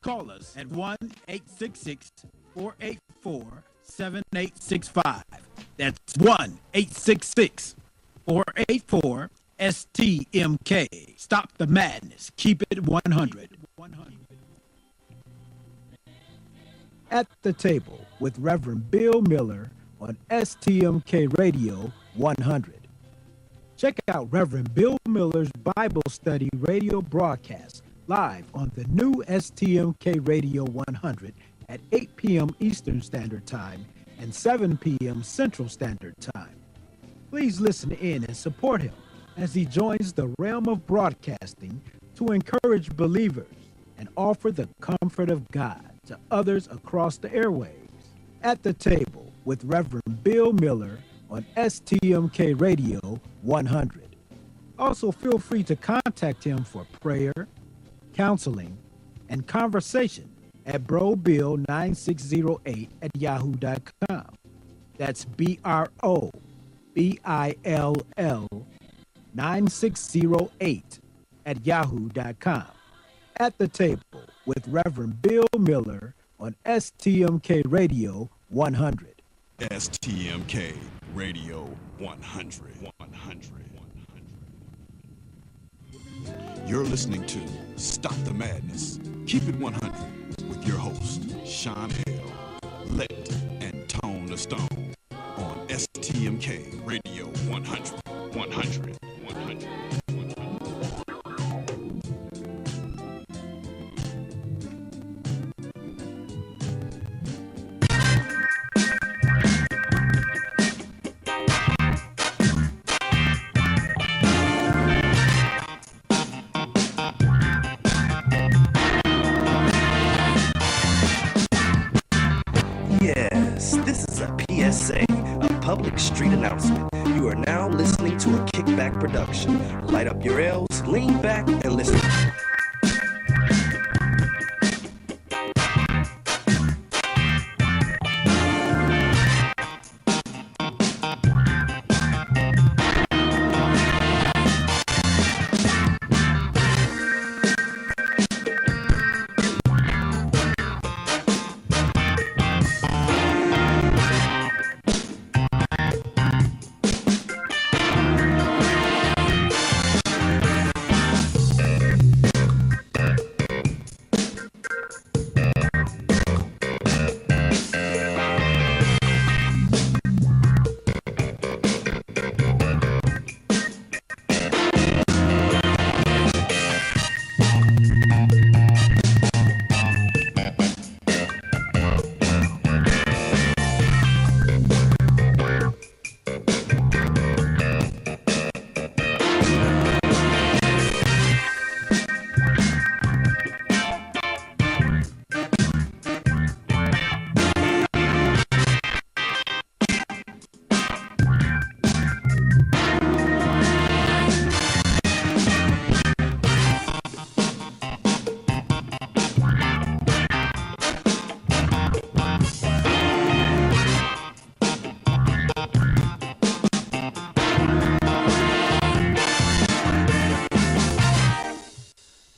Call us at 1-866-484-7865. That's 1-866-484-STMK. Stop the madness. Keep it 100. At the table with Reverend Bill Miller on STMK Radio 100. Check out Reverend Bill Miller's Bible Study radio broadcast live on the new STMK Radio 100 at 8 p.m. Eastern Standard Time and 7 p.m. Central Standard Time. Please listen in and support him as he joins the realm of broadcasting to encourage believers and offer the comfort of God to others across the airwaves. At the table with Reverend Bill Miller on STMK Radio 100. Also, feel free to contact him for prayer, counseling, and conversation at brobill9608 at yahoo.com. That's BROBILL 9608 at yahoo.com. At the table with Reverend Bill Miller on STMK Radio 100. STMK Radio 100. You're listening to Stop the Madness, Keep It 100 with your host, Sean L., Let, and Tone the Stone on STMK Radio 100. Public street announcement. You are now listening to a Kickback production. Light up your L's, lean back, and listen.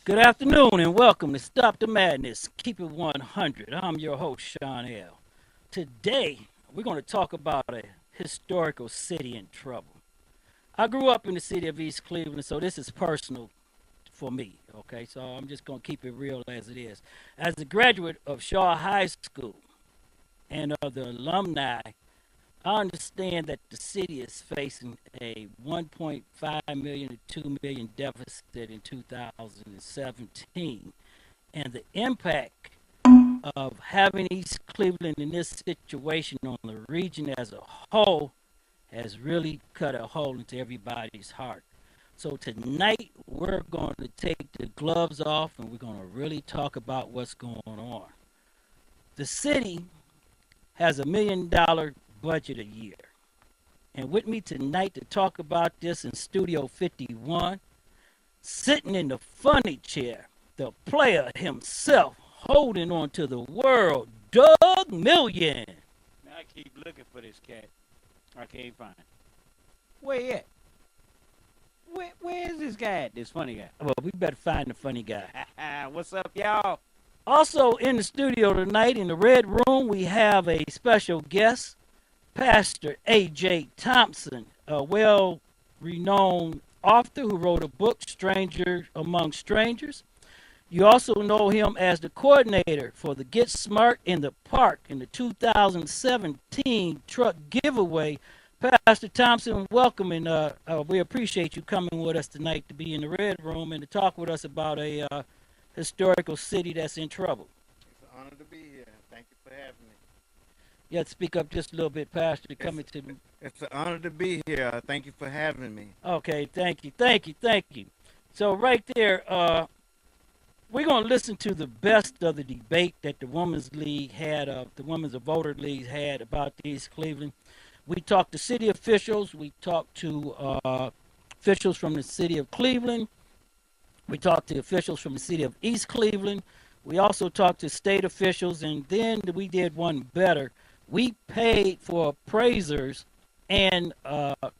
Good afternoon and welcome to Stop the Madness, Keep It 100. I'm your host, Sean L. Today, we're going to talk about a historical city in trouble. I grew up in the city of East Cleveland, so this is personal for me, okay? So I'm just going to keep it real as it is. As a graduate of Shaw High School and of the alumni, I understand that the city is facing a $1.5 million to $2 million deficit in 2017. And the impact of having East Cleveland in this situation on the region as a whole has really cut a hole into everybody's heart. So tonight we're going to take the gloves off and we're going to really talk about what's going on. The city has $1 million budget a year. And with me tonight to talk about this in Studio 51, sitting in the funny chair, the player himself, holding on to the world, Doug Million. I keep looking for this cat. I can't find it. Where he at? Where is this guy at, this funny guy? Well, we better find the funny guy. What's up, y'all? Also in the studio tonight in the Red Room, we have a special guest, Pastor A.J. Thompson, a well-renowned author who wrote a book, Stranger Among Strangers. You also know him as the coordinator for the Get Smart in the Park in the 2017 truck giveaway. Pastor Thompson, welcome, and we appreciate you coming with us tonight to be in the Red Room and to talk with us about a historical city that's in trouble. It's an honor to be here. Thank you for having me. You have to speak up just a little bit, Pastor, coming to the... It's an honor to be here. Thank you for having me. Okay, thank you. So right there, we're going to listen to the best of the debate that the Women's League had, the Women's Voter League had about East Cleveland. We talked to city officials. We talked to officials from the city of Cleveland. We talked to officials from the city of East Cleveland. We also talked to state officials, and then we did one better. We paid for appraisers and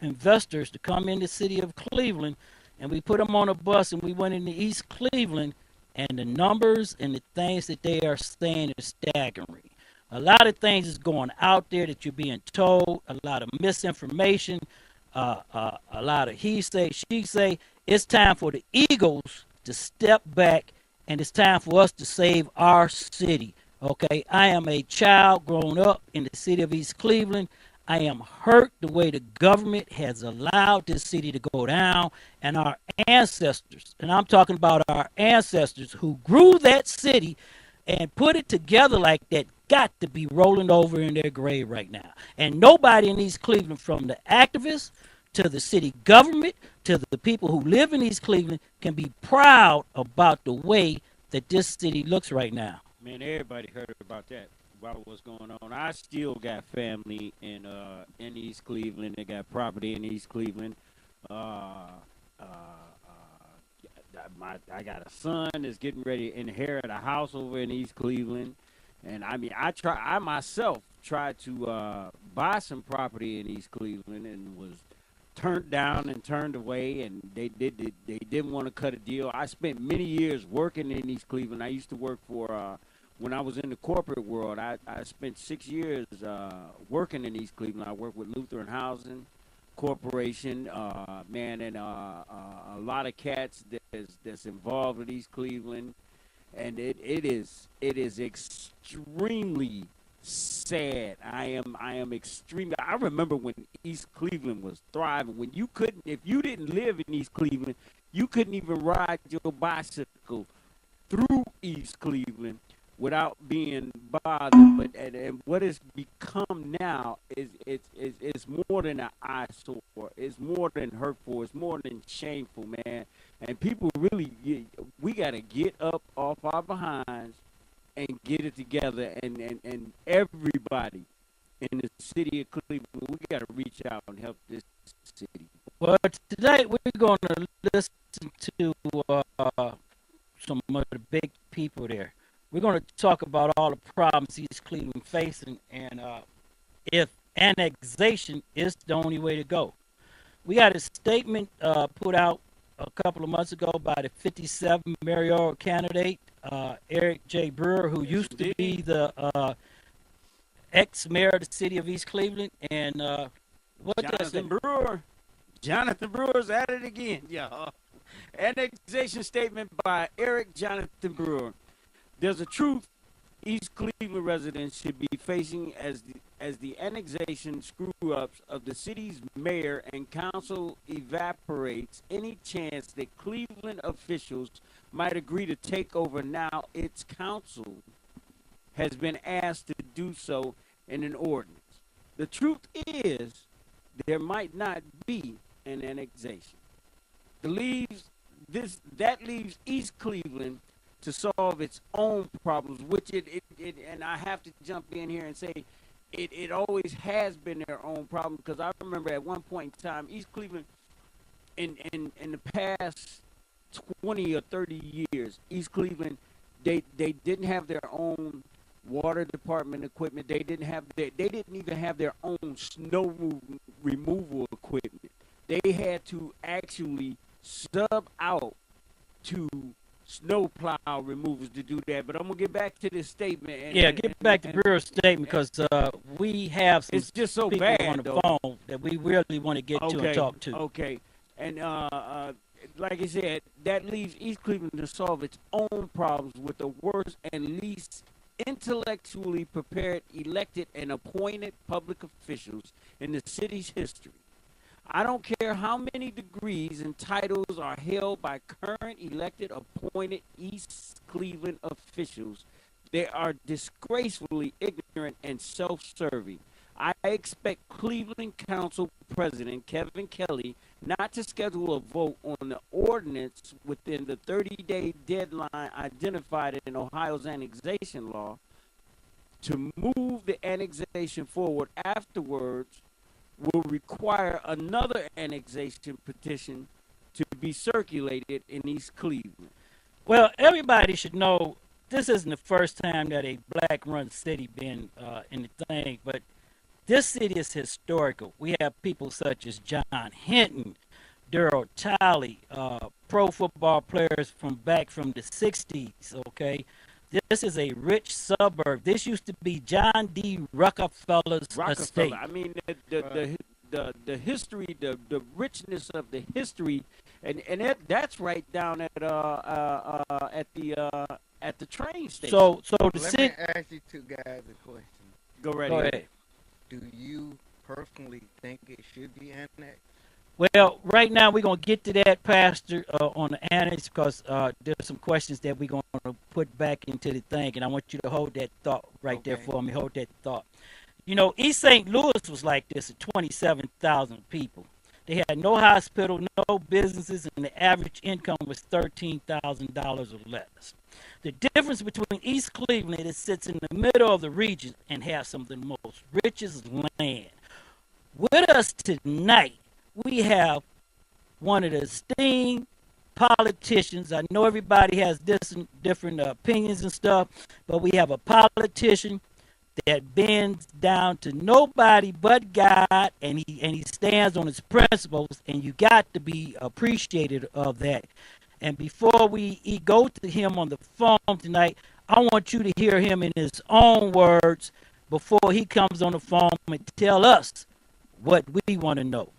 investors to come in the city of Cleveland, and we put them on a bus, and we went into East Cleveland, and the numbers and the things that they are saying are staggering. A lot of things is going out there that you're being told, a lot of misinformation, a lot of he say, she say. It's time for the Eagles to step back, and it's time for us to save our city. Okay, I am a child grown up in the city of East Cleveland. I am hurt the way the government has allowed this city to go down, and our ancestors, and I'm talking about our ancestors who grew that city and put it together like that, got to be rolling over in their grave right now. And nobody in East Cleveland, from the activists to the city government to the people who live in East Cleveland, can be proud about the way that this city looks right now. Man, everybody heard about that, about what's going on. I still got family in East Cleveland. They got property in East Cleveland. I got a son that's getting ready to inherit a house over in East Cleveland. And I mean, I myself tried to buy some property in East Cleveland and was turned down and turned away, and they didn't want to cut a deal. I spent many years working in East Cleveland. I used to work for when I was in the corporate world. I spent 6 years working in East Cleveland. I worked with Lutheran Housing Corporation, and a lot of cats that's involved with East Cleveland, and it is extremely sad. I am extremely. I remember when East Cleveland was thriving. When you couldn't, if you didn't live in East Cleveland, you couldn't even ride your bicycle through East Cleveland without being bothered. But and what it's become now is it's more than an eyesore. It's more than hurtful. It's more than shameful, man. And people really, we got to get up off our behinds and get it together. And everybody in the city of Cleveland, we got to reach out and help this city. Well, tonight we're going to listen to some of the big people there. We're going to talk about all the problems East Cleveland facing, and if annexation is the only way to go. We got a statement put out a couple of months ago by the 57 mayoral candidate, Eric J. Brewer, who used to be the ex-mayor of the city of East Cleveland. And what Jonathan Brewer's at it again, y'all. Annexation statement by Eric Jonathan Brewer. There's a truth East Cleveland residents should be facing as the annexation screw-ups of the city's mayor and council evaporates any chance that Cleveland officials might agree to take over. Now its council has been asked to do so in an ordinance. The truth is, there might not be an annexation. That leaves East Cleveland to solve its own problems, which it and I have to jump in here and say it always has been their own problem, because I remember at one point in time, East Cleveland in the past 20 or 30 years, East Cleveland, they didn't have their own water department equipment. They didn't even have their own snow removal equipment. They had to actually sub out to snow plow removers to do that. But I'm gonna get back to this statement. Get back to Bureau's statement because we have some it's just so people bad on the though. phone that we really want to get to and talk to. Okay, and like I said, that leaves East Cleveland to solve its own problems with the worst and least intellectually prepared elected and appointed public officials in the city's history. I don't care how many degrees and titles are held by current elected appointed East Cleveland officials. They are disgracefully ignorant and self-serving. I expect Cleveland Council President Kevin Kelly not to schedule a vote on the ordinance within the 30-day deadline identified in Ohio's annexation law. To move the annexation forward afterwards will require another annexation petition to be circulated in East Cleveland. Well, everybody should know this isn't the first time that a black-run city been in the thing, but this city is historical. We have people such as John Hinton, Daryl Talley, pro football players from back from the 60s, okay? This is a rich suburb. This used to be John D. Rockefeller's estate. I mean, the history, the richness of the history, and that's right down at the train station. Let the me city. ask you two guys a question. Go right Go ahead. ahead. Do you personally think it should be annexed? Well, right now we're going to get to that, Pastor, on the annex because there's some questions that we're going to put back into the thing, and I want you to hold that thought right there for me. Hold that thought. You know, East St. Louis was like this at 27,000 people. They had no hospital, no businesses, and the average income was $13,000 or less. The difference between East Cleveland, it sits in the middle of the region and has some of the most richest land. With us tonight, we have one of the esteemed politicians. I know everybody has different opinions and stuff, but we have a politician that bends down to nobody but God, and he stands on his principles, and you got to be appreciative of that. And before we go to him on the phone tonight, I want you to hear him in his own words before he comes on the phone and tell us what we want to know.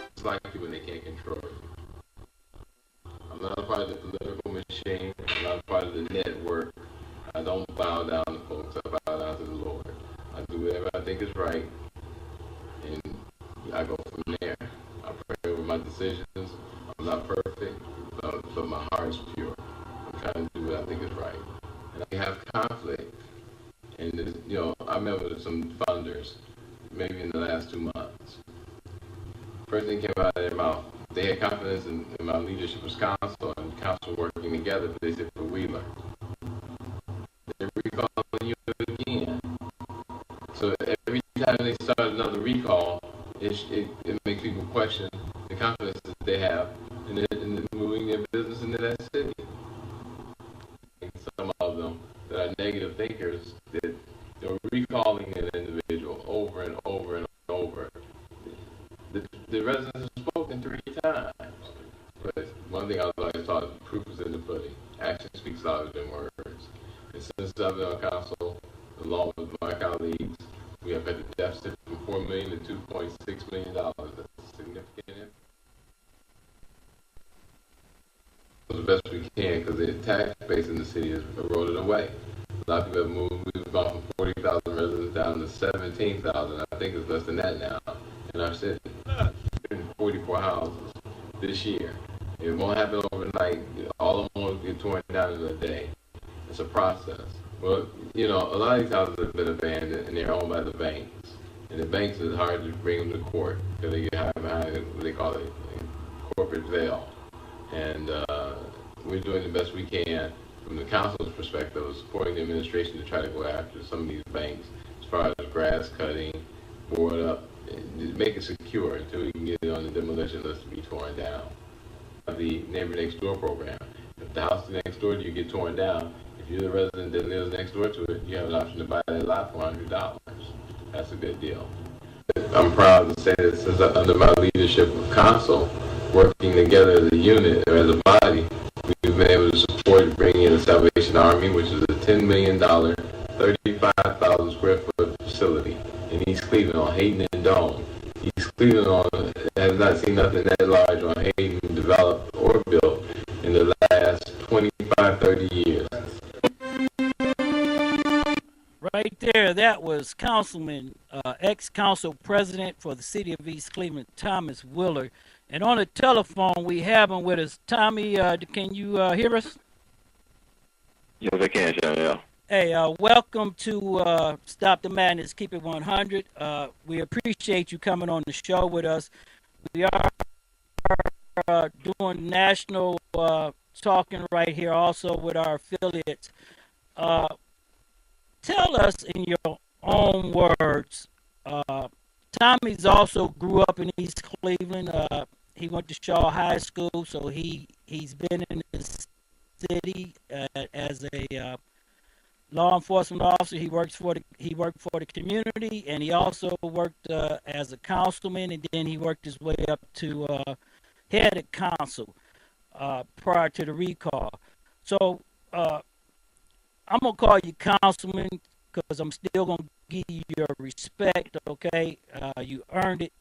It's like you when they can't control you. I'm not a part of the political machine. I'm not a part of the network. I don't bow down to folks. I bow down to the Lord. I do whatever I think is right, and I go from there. I pray over my decisions. I'm not perfect, but my heart is pure. I'm trying to do what I think is right. And I have conflict. And, I met with some funders, maybe in the last 2 months. First thing came out of their mouth, they had confidence in my leadership as council and council working together, but they said for Wheeler. They're recalling you again. So every time they start another recall, it makes people question the confidence that they have in moving their business into that city. And some of them that are negative thinkers, that they're recalling an individual over and over and over. The residents have spoken 3 times. But one thing I've always taught, proof is in the pudding. Action speaks louder than words. And since I've been on council, along with my colleagues, we have cut the deficit from $4 million to $2.6 million. That's significant. The best we can, because the tax base in the city has eroded away. A lot of people have moved. We've gone from 40,000 residents down to 17,000. I think it's less than that now in our city. 44 houses this year. It won't happen overnight. All of them won't get torn down in a day. It's a process. Well, a lot of these houses have been abandoned and they're owned by the banks. And the banks is hard to bring them to court because they get high behind what they call it corporate veil. And we're doing the best we can from the council's perspective of supporting the administration to try to go after some of these banks as far as grass cutting, board up, and make it secure until we can get it on the demolition list to be torn down. The neighbor next door program. If the house next door to you get torn down, if you're the resident that lives next door to it, you have an option to buy that lot for $100. That's a good deal. I'm proud to say that since under my leadership of council, working together as a unit or as a body, we've been able to support bringing in the Salvation Army, which is a $10 million, 35,000 square foot facility in East Cleveland on Hayden and Dome. East Cleveland has not seen nothing that large on Hayden developed or built in the last 25, 30 years. Right there, that was Councilman, ex-council president for the city of East Cleveland, Thomas Wheeler. And on the telephone, we have him with us. Tommy, can you hear us? Yes, I can, Sean. Hey, welcome to Stop the Madness, Keep It 100. We appreciate you coming on the show with us. We are doing national talking right here also with our affiliates. Tell us in your own words, Tommy's also grew up in East Cleveland. He went to Shaw High School, so he's been in the city as a law enforcement officer. He worked for the community, and he also worked as a councilman, and then he worked his way up to head of council prior to the recall. So I'm gonna call you councilman because I'm still gonna give you your respect. Okay, you earned it.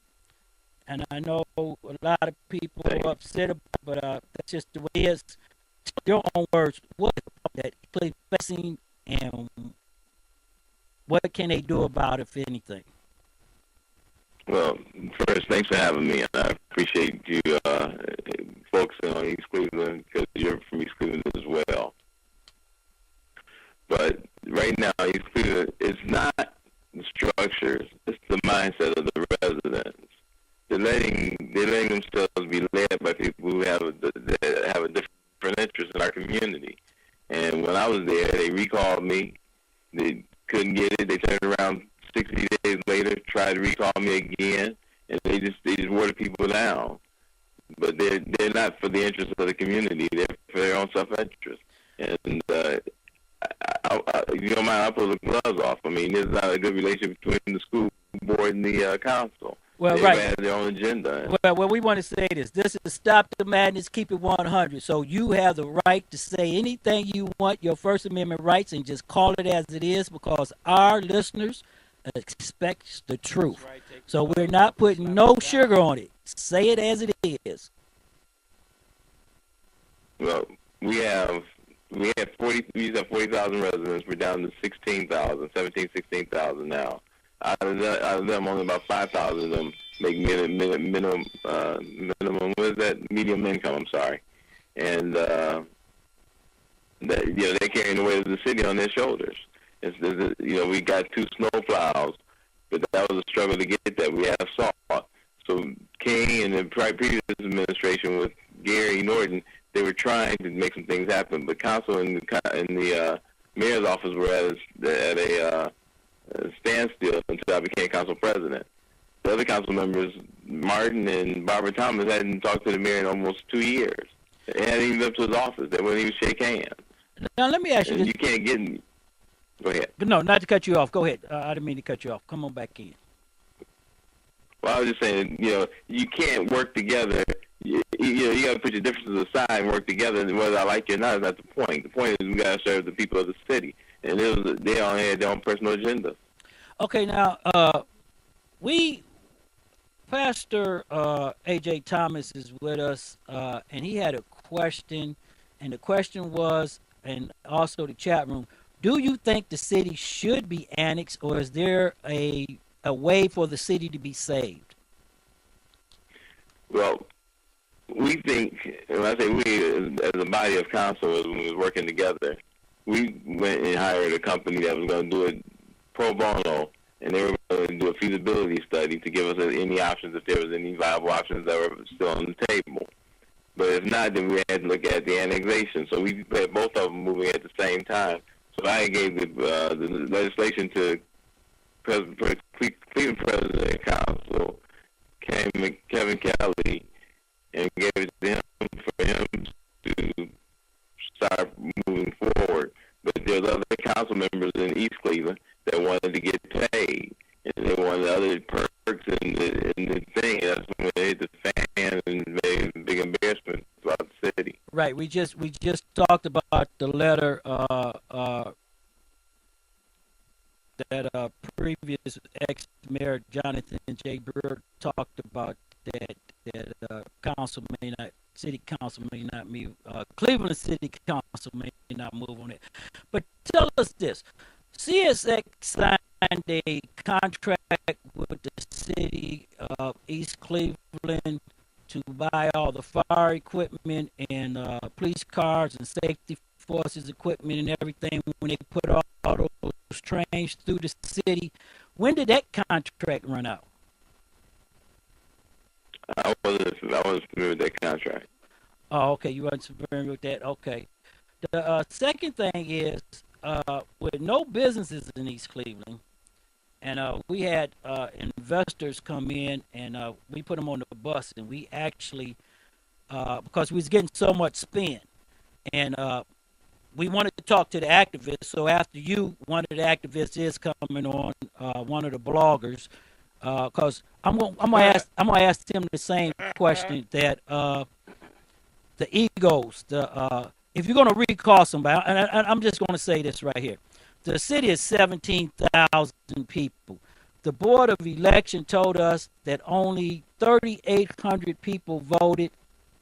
And I know a lot of people are upset about it, but that's just the way it is. Your own words, what that Cleveland facing, and what can they do about it, if anything? Well, first, thanks for having me. I appreciate you focusing on East Cleveland because you're from East Cleveland as well. But right now, East Cleveland, it's not the structures, it's the mindset of the residents. They're letting themselves be led by people who have a different interest in our community. And when I was there, they recalled me. They couldn't get it. They turned around 60 days later, tried to recall me again, and they just wore the people down. But they're not for the interest of the community. They're for their own self-interest. And if you don't mind, I'll pull the gloves off. I mean, there's not a good relationship between the school board and the council. Well, they right. have their own agenda. Well, we want to say this. This is Stop the Madness, Keep It 100. So you have the right to say anything you want, your First Amendment rights, and just call it as it is because our listeners expect the truth. So we're not putting no sugar on it. Say it as it is. Well, we have 40,000 residents. We're down to 16,000 now. Out of them, only about 5,000 of them make minimum. What is that? Medium income. I'm sorry, and they're carrying the weight of the city on their shoulders. We got 2 snow plows, but that was a struggle to get that. We have salt. So King and the previous administration with Gary Norton, they were trying to make some things happen, but council and the mayor's office were at a standstill until I became council president. The other council members, Martin and Barbara Thomas, hadn't talked to the mayor in almost 2 years. They hadn't even been up to his office. They wouldn't even shake hands. Now, let me ask you this. You can't get me. Go ahead. No, not to cut you off. Go ahead. I didn't mean to cut you off. Come on back in. Well, I was just saying, you can't work together. You got to put your differences aside and work together. And whether I like you or not is not the point. The point is we got to serve the people of the city. And they all had their own personal agenda. Okay, now, Pastor A.J. Thomas is with us, and he had a question, and the question was, and also the chat room, do you think the city should be annexed, or is there a way for the city to be saved? Well, we think, when I say we, as a body of council, when we were working together, we went and hired a company that was going to do it pro bono, and they were going to do a feasibility study to give us any options, if there was any viable options that were still on the table. But if not, then we had to look at the annexation. So we had both of them moving at the same time. So I gave the legislation to Cleveland President Council, Kevin Kelly, and gave it to him for him to start moving forward. But there was other council members in East Cleveland that wanted to get paid, and they wanted other perks Right. We just talked about the letter that previous ex-mayor Jonathan J. Brewer talked about that council may not, city council may not move, Cleveland City Council may not move on it. But tell us this: CSX signed a contract with the city of East Cleveland to buy all the fire equipment and police cars and safety forces equipment and everything when they put all those trains through the city. When did that contract run out? I wasn't familiar with that contract. Oh, okay. You weren't familiar with that. Okay. The second thing is, with no businesses in East Cleveland, and we had investors come in, and we put them on the bus, and we actually, because we was getting so much spin, and we wanted to talk to the activists. So after you, one of the activists is coming on, one of the bloggers, because I'm gonna ask him the same question that the egos, if you're gonna recall somebody, and I'm just gonna say this right here. The city is 17,000 people. The Board of Election told us that only 3,800 people voted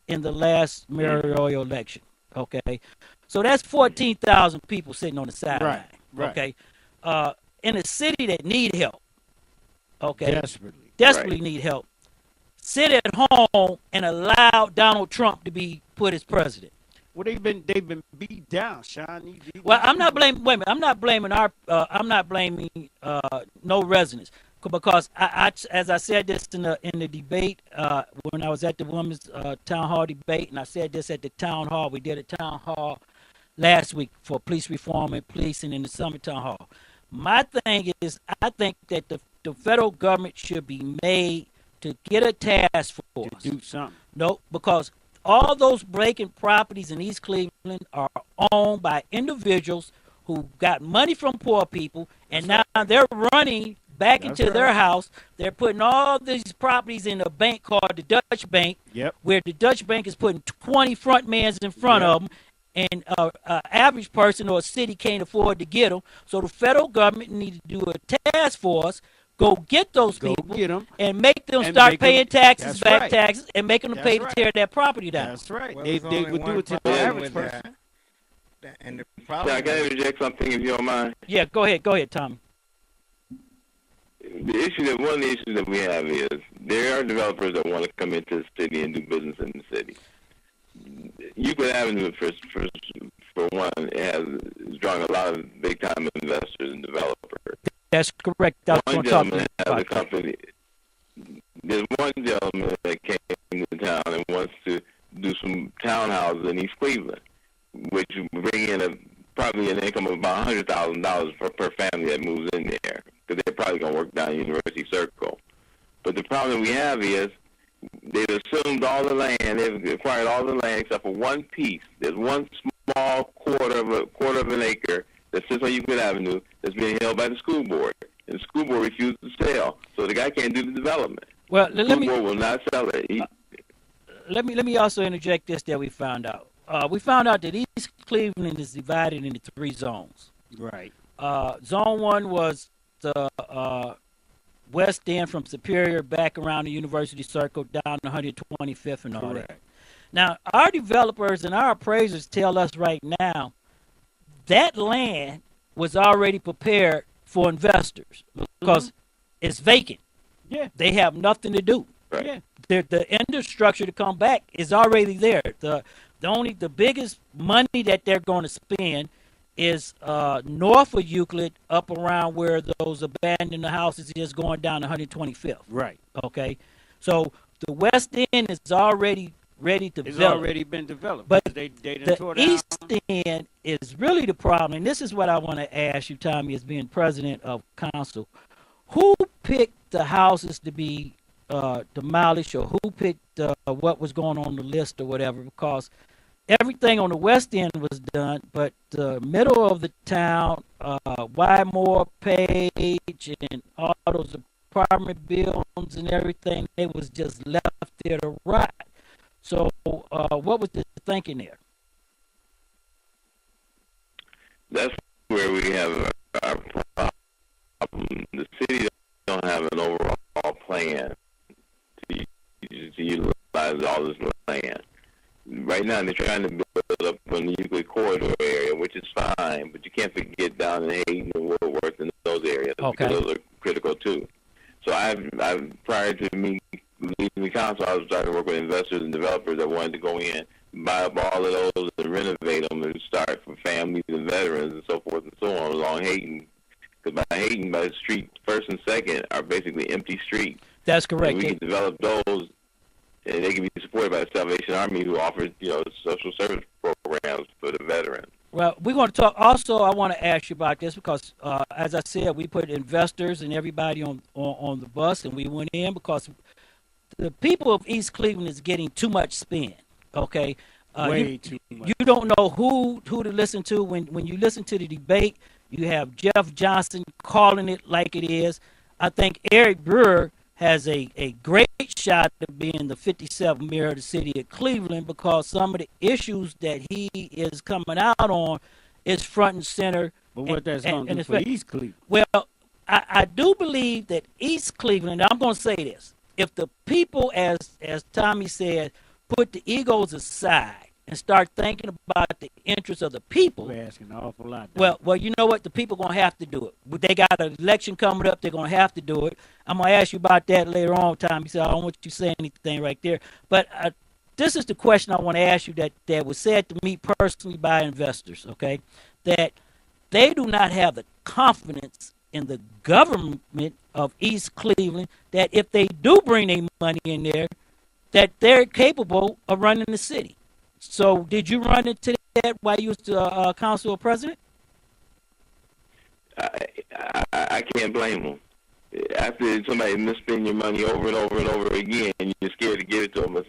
in the last mayoral election. Okay, so that's 14,000 people sitting on the sideline. Right. Okay, in a city that need help. Okay, Desperately need help. Sit at home and allow Donald Trump to be put as president. Well, they've been beat down, Sean. Well, I'm not blaming. Wait a minute. I'm not blaming no residents, because I as I said this in the debate when I was at the women's town hall debate, and I said this at the town hall. We did a town hall last week for police reform and policing in the summer town hall. My thing is, I think that the federal government should be made to get a task force to do something. No, because all those vacant properties in East Cleveland are owned by individuals who got money from poor people, and now they're running back into their house. They're putting all these properties in a bank called the Dutch Bank, where the Dutch Bank is putting 20 front mans in front of them, and an average person or a city can't afford to get them. So the federal government needs to do a task force, go get those people, and make them start paying taxes, back taxes, and make them pay to tear that property down. That's right. Well, they would do it to the average person. And the problem I got to interject something if you don't mind. Yeah, go ahead, Tommy. One of the issues that we have is there are developers that want to come into the city and do business in the city. Euclid Avenue, for one, is drawing a lot of big-time investors and developers. That's correct. That's one what I'm gentleman talking has about. a company. There's one gentleman that came to town and wants to do some townhouses in East Cleveland, which will bring in probably an income of about $100,000 per family that moves in there, because they're probably going to work down University Circle. But the problem we have is they've assumed all the land. They've acquired all the land except for one piece. There's one small quarter of an acre that sits on Euclid Avenue that's being held by the school board. And the school board refused to sell, so the guy can't do the development. Well, the school board will not sell it. Let me also interject this that we found out. We found out that East Cleveland is divided into 3 zones. Right. Zone 1 was the west end from Superior back around the University Circle down to 125th and all that. Now, our developers and our appraisers tell us right now that land was already prepared for investors because it's vacant. Yeah. They have nothing to do. Right. Yeah. The infrastructure to come back is already there. The biggest money that they're going to spend is north of Euclid, up around where those abandoned houses is going down 125th. Right. Okay. So the west end is already ready to It's develop. already been developed. But they done the tore down. east end is really the problem, and this is what I want to ask you, Tommy, as being president of council. Who picked the houses to be demolished, or who picked what was going on the list or whatever? Because everything on the west end was done, but the middle of the town, Wymore, Page, and all those apartment buildings and everything, it was just left there to rot. So what was the thinking there? that's where we have our problem. The city don't have an overall plan to utilize all this land. Right now, they're trying to build up on the Euclid corridor area, which is fine, but you can't forget down in Hayden and Woodworth and those areas because those are critical too. So I've prior to me leaving the council, I was starting to work with investors and developers that wanted to go in, buy up all of those and renovate them and start for families and veterans and so forth and so on along Hayden. Because by Hayden, by the street first and second are basically empty streets. That's correct. And we can develop those, and they can be supported by the Salvation Army, who offers, social service programs for the veterans. Well, we're going to talk. Also, I want to ask you about this because, as I said, we put investors and everybody on the bus, and we went in because the people of East Cleveland is getting too much spin. Okay, Way too much. You don't know who to listen to when you listen to the debate. You have Jeff Johnson calling it like it is. I think Eric Brewer has a great shot at being the 57th mayor of the city of Cleveland because some of the issues that he is coming out on is front and center. But what that's going to do for East Cleveland? Well, I do believe that East Cleveland, and I'm going to say this, if the people, as Tommy said, put the egos aside and start thinking about the interests of the people. We're asking an awful lot. Well, you know what? The people going to have to do it. They got an election coming up. They're going to have to do it. I'm going to ask you about that later on, Tommy. So I don't want you to say anything right there. But this is the question I want to ask you that was said to me personally by investors, okay, that they do not have the confidence in the government of East Cleveland that if they do bring their money in there, that they're capable of running the city. So did you run into that while you was the council president? I can't blame them. After somebody misspend your money over and over and over again, and you're scared to give it to them a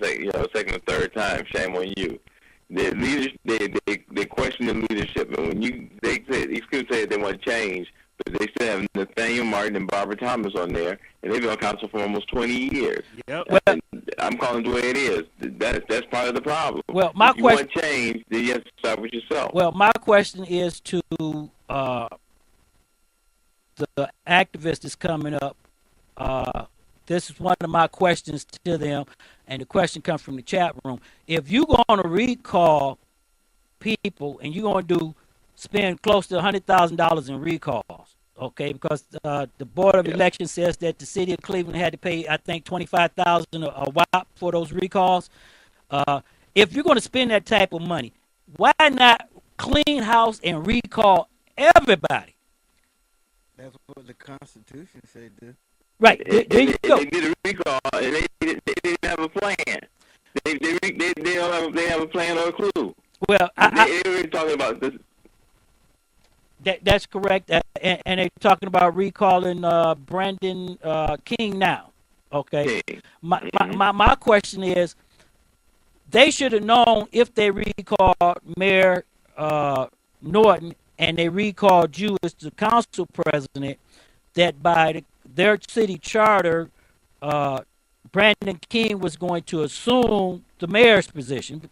second or third time, shame on you. They question the leadership, and when these people say they want to change, but they still have Nathaniel Martin and Barbara Thomas on there, and they've been on council for almost 20 years. Yep. Well, I'm calling it the way it is. That's part of the problem. Well, my if you want change, then you have to start with yourself. Well, my question is to the activist that's coming up. This is one of my questions to them, and the question comes from the chat room. If you're going to recall people and you're going to spend close to $100,000 in recalls, okay, because the Board of Elections says that the city of Cleveland had to pay, I think, $25,000 a whop for those recalls. If you're going to spend that type of money, why not clean house and recall everybody? That's what the Constitution said, dude. Right. They did a recall, and they didn't have a plan. They don't have a plan or a clue. Well, they were talking about this. That's correct, and they're talking about recalling Brandon King now. Okay. King. My question is, they should have known if they recalled Mayor Norton and they recalled you as the council president, that by their city charter, Brandon King was going to assume the mayor's position,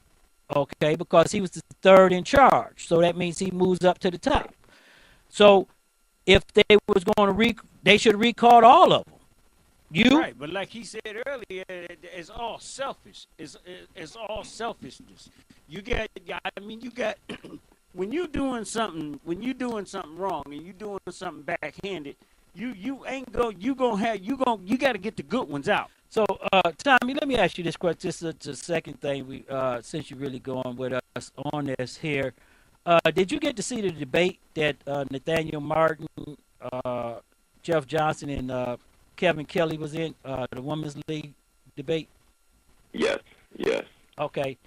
okay, because he was the third in charge. So that means he moves up to the top. So if they was going to they should have recalled all of them. Right, but like he said earlier, it's all selfish. It's all selfishness. You got when you doing something wrong and you doing something backhanded, you got to get the good ones out. So Tommy, let me ask you this question. This is the second thing since you're really going with us on this here. Did you get to see the debate that Nathaniel Martin, Jeff Johnson, and Kevin Kelly was in, the Women's League debate? Yes. Okay.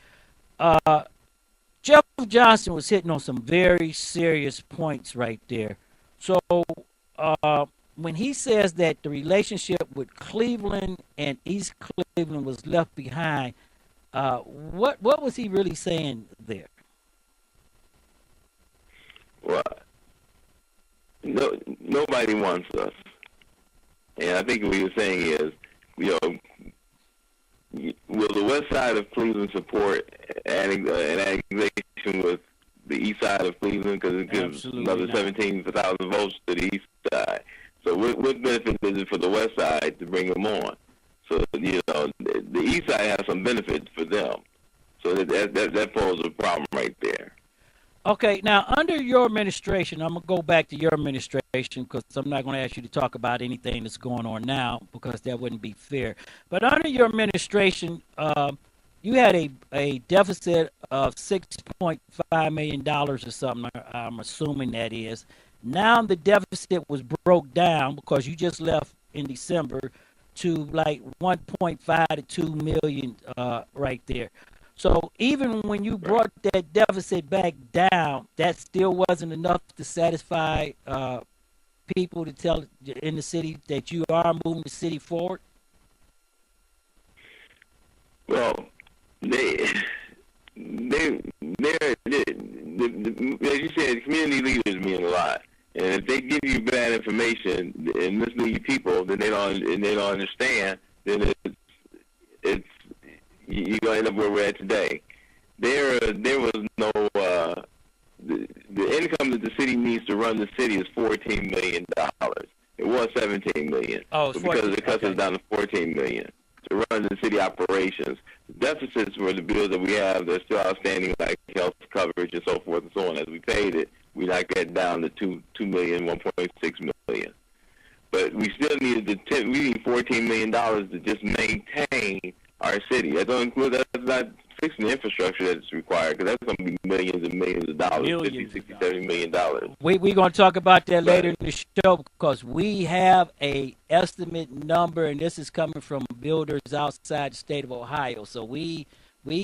Jeff Johnson was hitting on some very serious points right there. So when he says that the relationship with Cleveland and East Cleveland was left behind, what was he really saying there? Well, nobody wants us. And I think what he was saying is, will the west side of Cleveland support an annexation with the east side of Cleveland because it gives another 17,000 votes to the east side. So what benefit is it for the west side to bring them on? So, you know, the east side has some benefits for them. So that poses a problem right there. Okay, now under your administration, I'm going to go back to your administration because I'm not going to ask you to talk about anything that's going on now because that wouldn't be fair. But under your administration, you had a deficit of $6.5 million or something, I'm assuming that is. Now the deficit was broke down because you just left in December to like 1.5 to 2 million right there. So even when you brought that deficit back down, that still wasn't enough to satisfy people to tell in the city that you are moving the city forward? Well, as you said, community leaders mean a lot. And if they give you bad information and mislead people, then they don't understand. Then you're gonna end up where we're at today. There was no the income that the city needs to run the city is $14 million. It was $17 million. Oh, but because it cuts us down to $14 million to run the city operations. The deficits were the bills that we have that are still outstanding, like health coverage and so forth and so on. As we paid it, we knocked that down to $2 million, $1.6 million. But we still needed we need $14 million to just maintain our city. That's not fixing the infrastructure that's required, because that's going to be millions and millions of dollars, $50, $60, $70 million. We're going to talk about that later in the show, because we have a estimate number, and this is coming from builders outside the state of Ohio. So we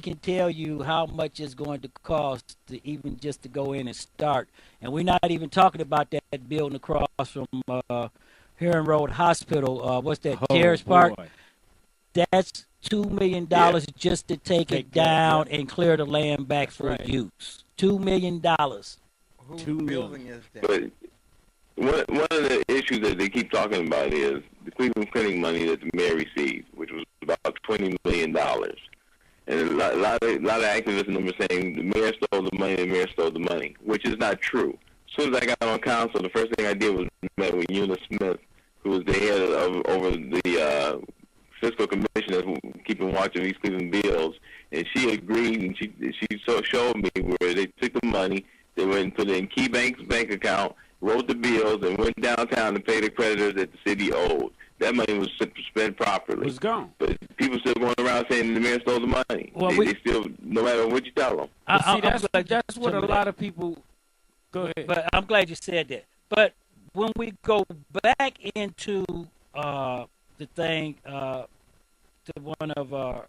can tell you how much it's going to cost to even just to go in and start. And we're not even talking about that building across from Heron Road Hospital. What's that, Terrace Park? That's $2 million just to take it down and clear the land back for use. $2 million. Whose building is that? But one of the issues that they keep talking about is the Cleveland Clinic money that the mayor received, which was about $20 million. And a lot of activists in them are saying the mayor stole the money, which is not true. As soon as I got on council, the first thing I did was met with Eunice Smith, who was the head of over the fiscal commission that's keeping watch of these Cleveland bills, and she agreed, and she showed me where they took the money, they went and put it in Key Bank's bank account, wrote the bills, and went downtown to pay the creditors that the city owed. That money was spent properly. It was gone. But people still going around saying the mayor stole the money. Well, they still, no matter what you tell them. That's what a lot of people. Go ahead. But I'm glad you said that. But when we go back into the thing, to one of our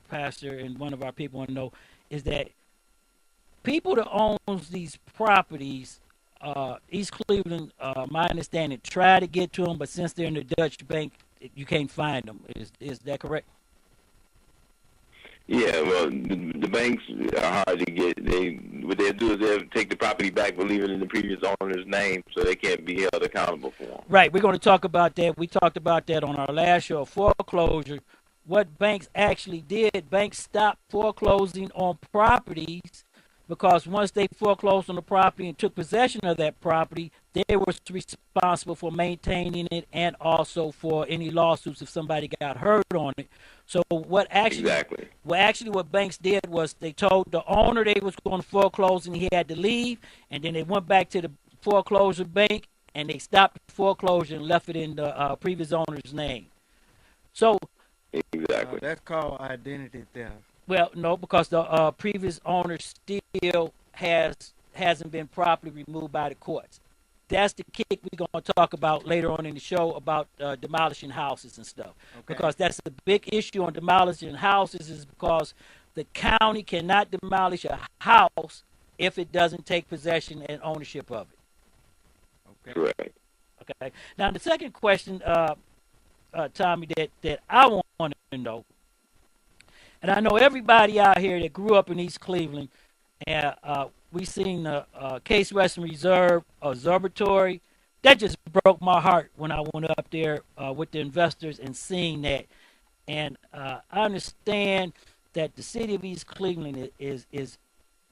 pastor and one of our people want to know is that people that owns these properties, East Cleveland, my understanding, try to get to them, but since they're in the Dutch Bank, you can't find them. Is that correct? Yeah, well, the banks are hard to get. What they'll do is they'll take the property back, but leave it in the previous owner's name, so they can't be held accountable for them. Right, we're going to talk about that. We talked about that on our last show, foreclosure. What banks actually did, banks stopped foreclosing on properties, because once they foreclosed on the property and took possession of that property, they were responsible for maintaining it and also for any lawsuits if somebody got hurt on it. So what banks did was they told the owner they was going to foreclose and he had to leave, and then they went back to the foreclosure bank and they stopped the foreclosure and left it in the previous owner's name. So that's called identity theft. Well, no, because the previous owner still hasn't been properly removed by the courts. That's the kick we're going to talk about later on in the show about demolishing houses and stuff. Okay. Because that's the big issue on demolishing houses, is because the county cannot demolish a house if it doesn't take possession and ownership of it. Okay. Right. Okay. Now, the second question, Tommy, that I want to know, and I know everybody out here that grew up in East Cleveland, and we seen the Case Western Reserve Observatory. That just broke my heart when I went up there with the investors and seeing that. And I understand that the city of East Cleveland is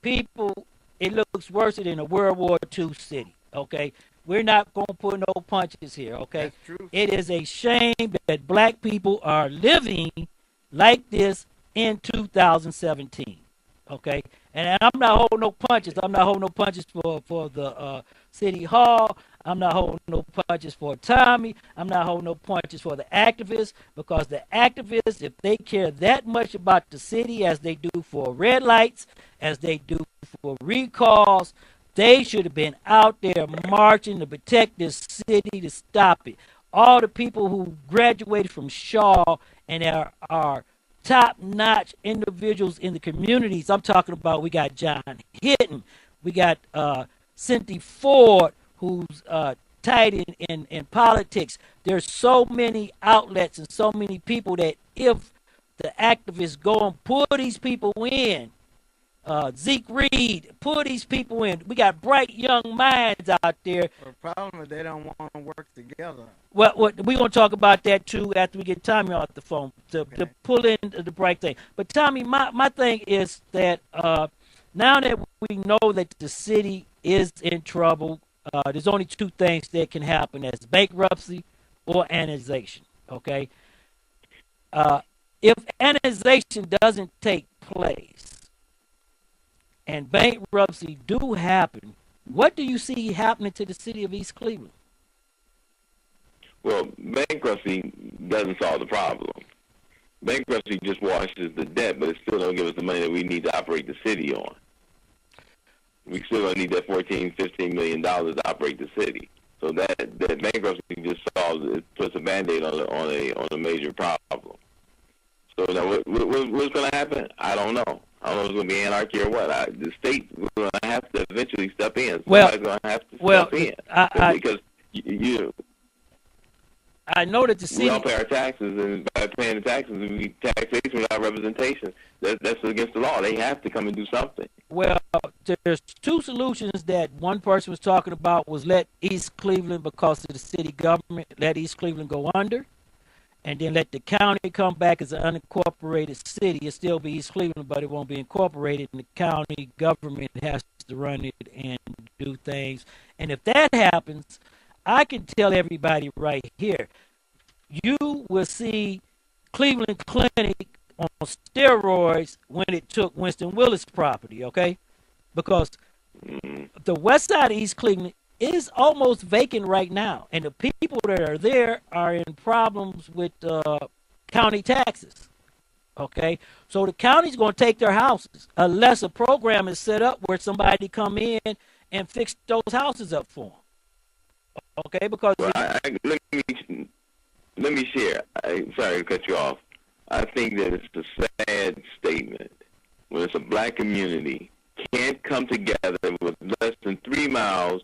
people, it looks worse than a World War II city, okay? We're not going to put no punches here, okay? That's true. It is a shame that black people are living like this in 2017, okay? And I'm not holding no punches. I'm not holding no punches for the city hall. I'm not holding no punches for Tommy. I'm not holding no punches for the activists, because the activists, if they care that much about the city as they do for red lights, as they do for recalls, they should have been out there marching to protect this city, to stop it. All the people who graduated from Shaw and are top-notch individuals in the communities. I'm talking about, we got John Hitton, we got Cynthia Ford, who's tied in politics. There's so many outlets and so many people that if the activists go and pull these people in, Zeke Reed, pull these people in. We got bright young minds out there. The problem is they don't want to work together. Well, we're going to talk about that too after we get Tommy off the phone to pull in the bright thing. But Tommy, my thing is that now that we know that the city is in trouble, there's only two things that can happen: that's bankruptcy or annexation. Okay. If annexation doesn't take place and bankruptcy do happen, what do you see happening to the city of East Cleveland? Well, bankruptcy doesn't solve the problem. Bankruptcy just washes the debt, but it still don't give us the money that we need to operate the city on. We still don't need that $14, $15 million to operate the city. So that bankruptcy just solves it, puts a Band-Aid on a major problem. So now what's going to happen? I don't know. I don't know if it's going to be anarchy or what. The state is going to have to eventually step in. Somebody's going to have to step in. Because I know that the city... We all pay our taxes, and by paying the taxes, we taxation without representation. That's against the law. They have to come and do something. Well, there's two solutions that one person was talking about: was let East Cleveland, because of the city government, let East Cleveland go under, and then let the county come back as an unincorporated city. It'll still be East Cleveland, but it won't be incorporated, and the county government has to run it and do things. And if that happens, I can tell everybody right here, you will see Cleveland Clinic on steroids when it took Winston Willis' property, okay? Because the west side of East Cleveland is almost vacant right now, and the people that are there are in problems with county taxes, okay? So the county's going to take their houses unless a program is set up where somebody come in and fix those houses up for them, okay? Because well, let me share. Sorry to cut you off. I think that it's a sad statement when it's a black community can't come together with less than 3 to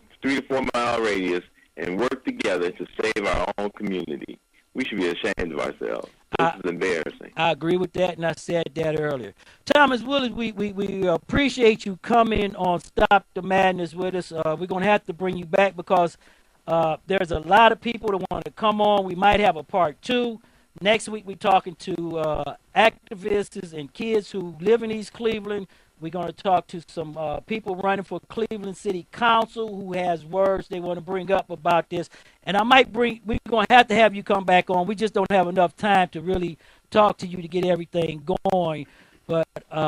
4 mile radius, and work together to save our own community. We should be ashamed of ourselves. This is embarrassing. I agree with that, and I said that earlier. Thomas Wheeler, we appreciate you coming on Stop the Madness with us. We're going to have to bring you back because there's a lot of people that want to come on. We might have a part 2. Next week, we're talking to activists and kids who live in East Cleveland. We're going to talk to some people running for Cleveland City Council who has words they want to bring up about this. And we're going to have you come back on. We just don't have enough time to really talk to you to get everything going. But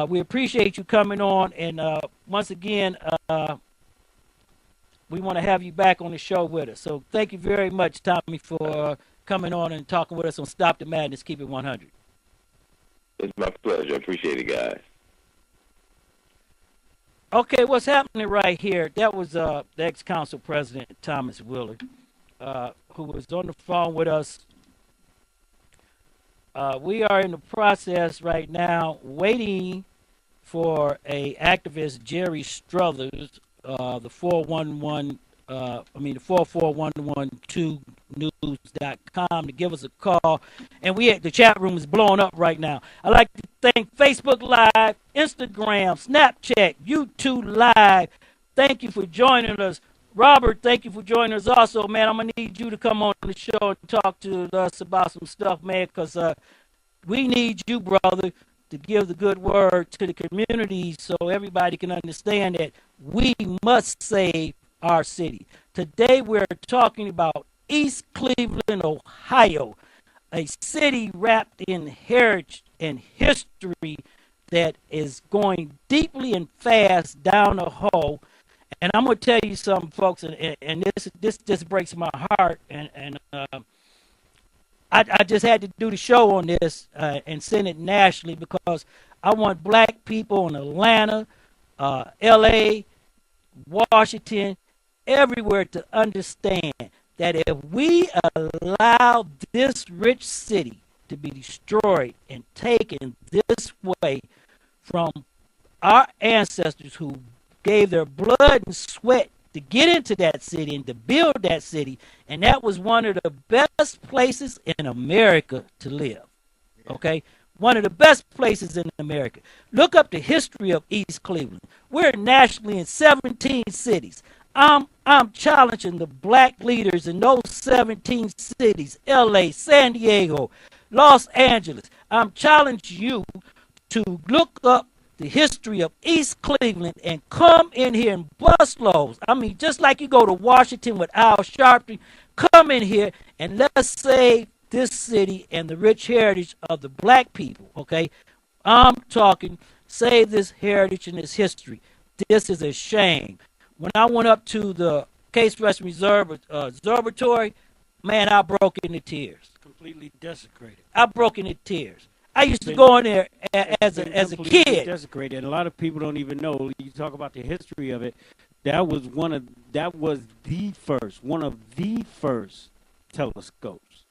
we appreciate you coming on. And once again, we want to have you back on the show with us. So thank you very much, Tommy, for coming on and talking with us on Stop the Madness, Keep It 100. It's my pleasure. I appreciate it, guys. Okay, what's happening right here? That was the ex-council president, Thomas Wheeler, who was on the phone with us. We are in the process right now waiting for a activist, Jerry Struthers, the 44112news.com, to give us a call. And the chat room is blowing up right now. I'd like to thank Facebook Live, Instagram, Snapchat, YouTube Live. Thank you for joining us. Robert, thank you for joining us also, man. I'm going to need you to come on the show and talk to us about some stuff, man, because we need you, brother. to give the good word to the community so everybody can understand that we must save our city. Today we're talking about East Cleveland, Ohio, a city wrapped in heritage and history that is going deeply and fast down the hole. And I'm going to tell you something, folks, and this just breaks my heart. And I just had to do the show on this and send it nationally because I want black people in Atlanta, L.A., Washington, everywhere to understand that if we allow this rich city to be destroyed and taken this way from our ancestors who gave their blood and sweat to get into that city and to build that city, and that was one of the best places in America to live. Okay? One of the best places in America. Look up the history of East Cleveland. We're nationally in 17 cities. I'm challenging the black leaders in those 17 cities, LA, San Diego, Los Angeles. I'm challenging you to look up the history of East Cleveland and come in here and bust loads. I mean, just like you go to Washington with Al Sharpton, come in here and let's save this city and the rich heritage of the black people, okay? I'm talking save this heritage and this history. This is a shame. When I went up to the Case Western Reserve Observatory, man, I broke into tears. Completely desecrated. I broke into tears. I used to go in there as a kid. Desecrated. And a lot of people don't even know. You talk about the history of it. That was one of the first telescopes.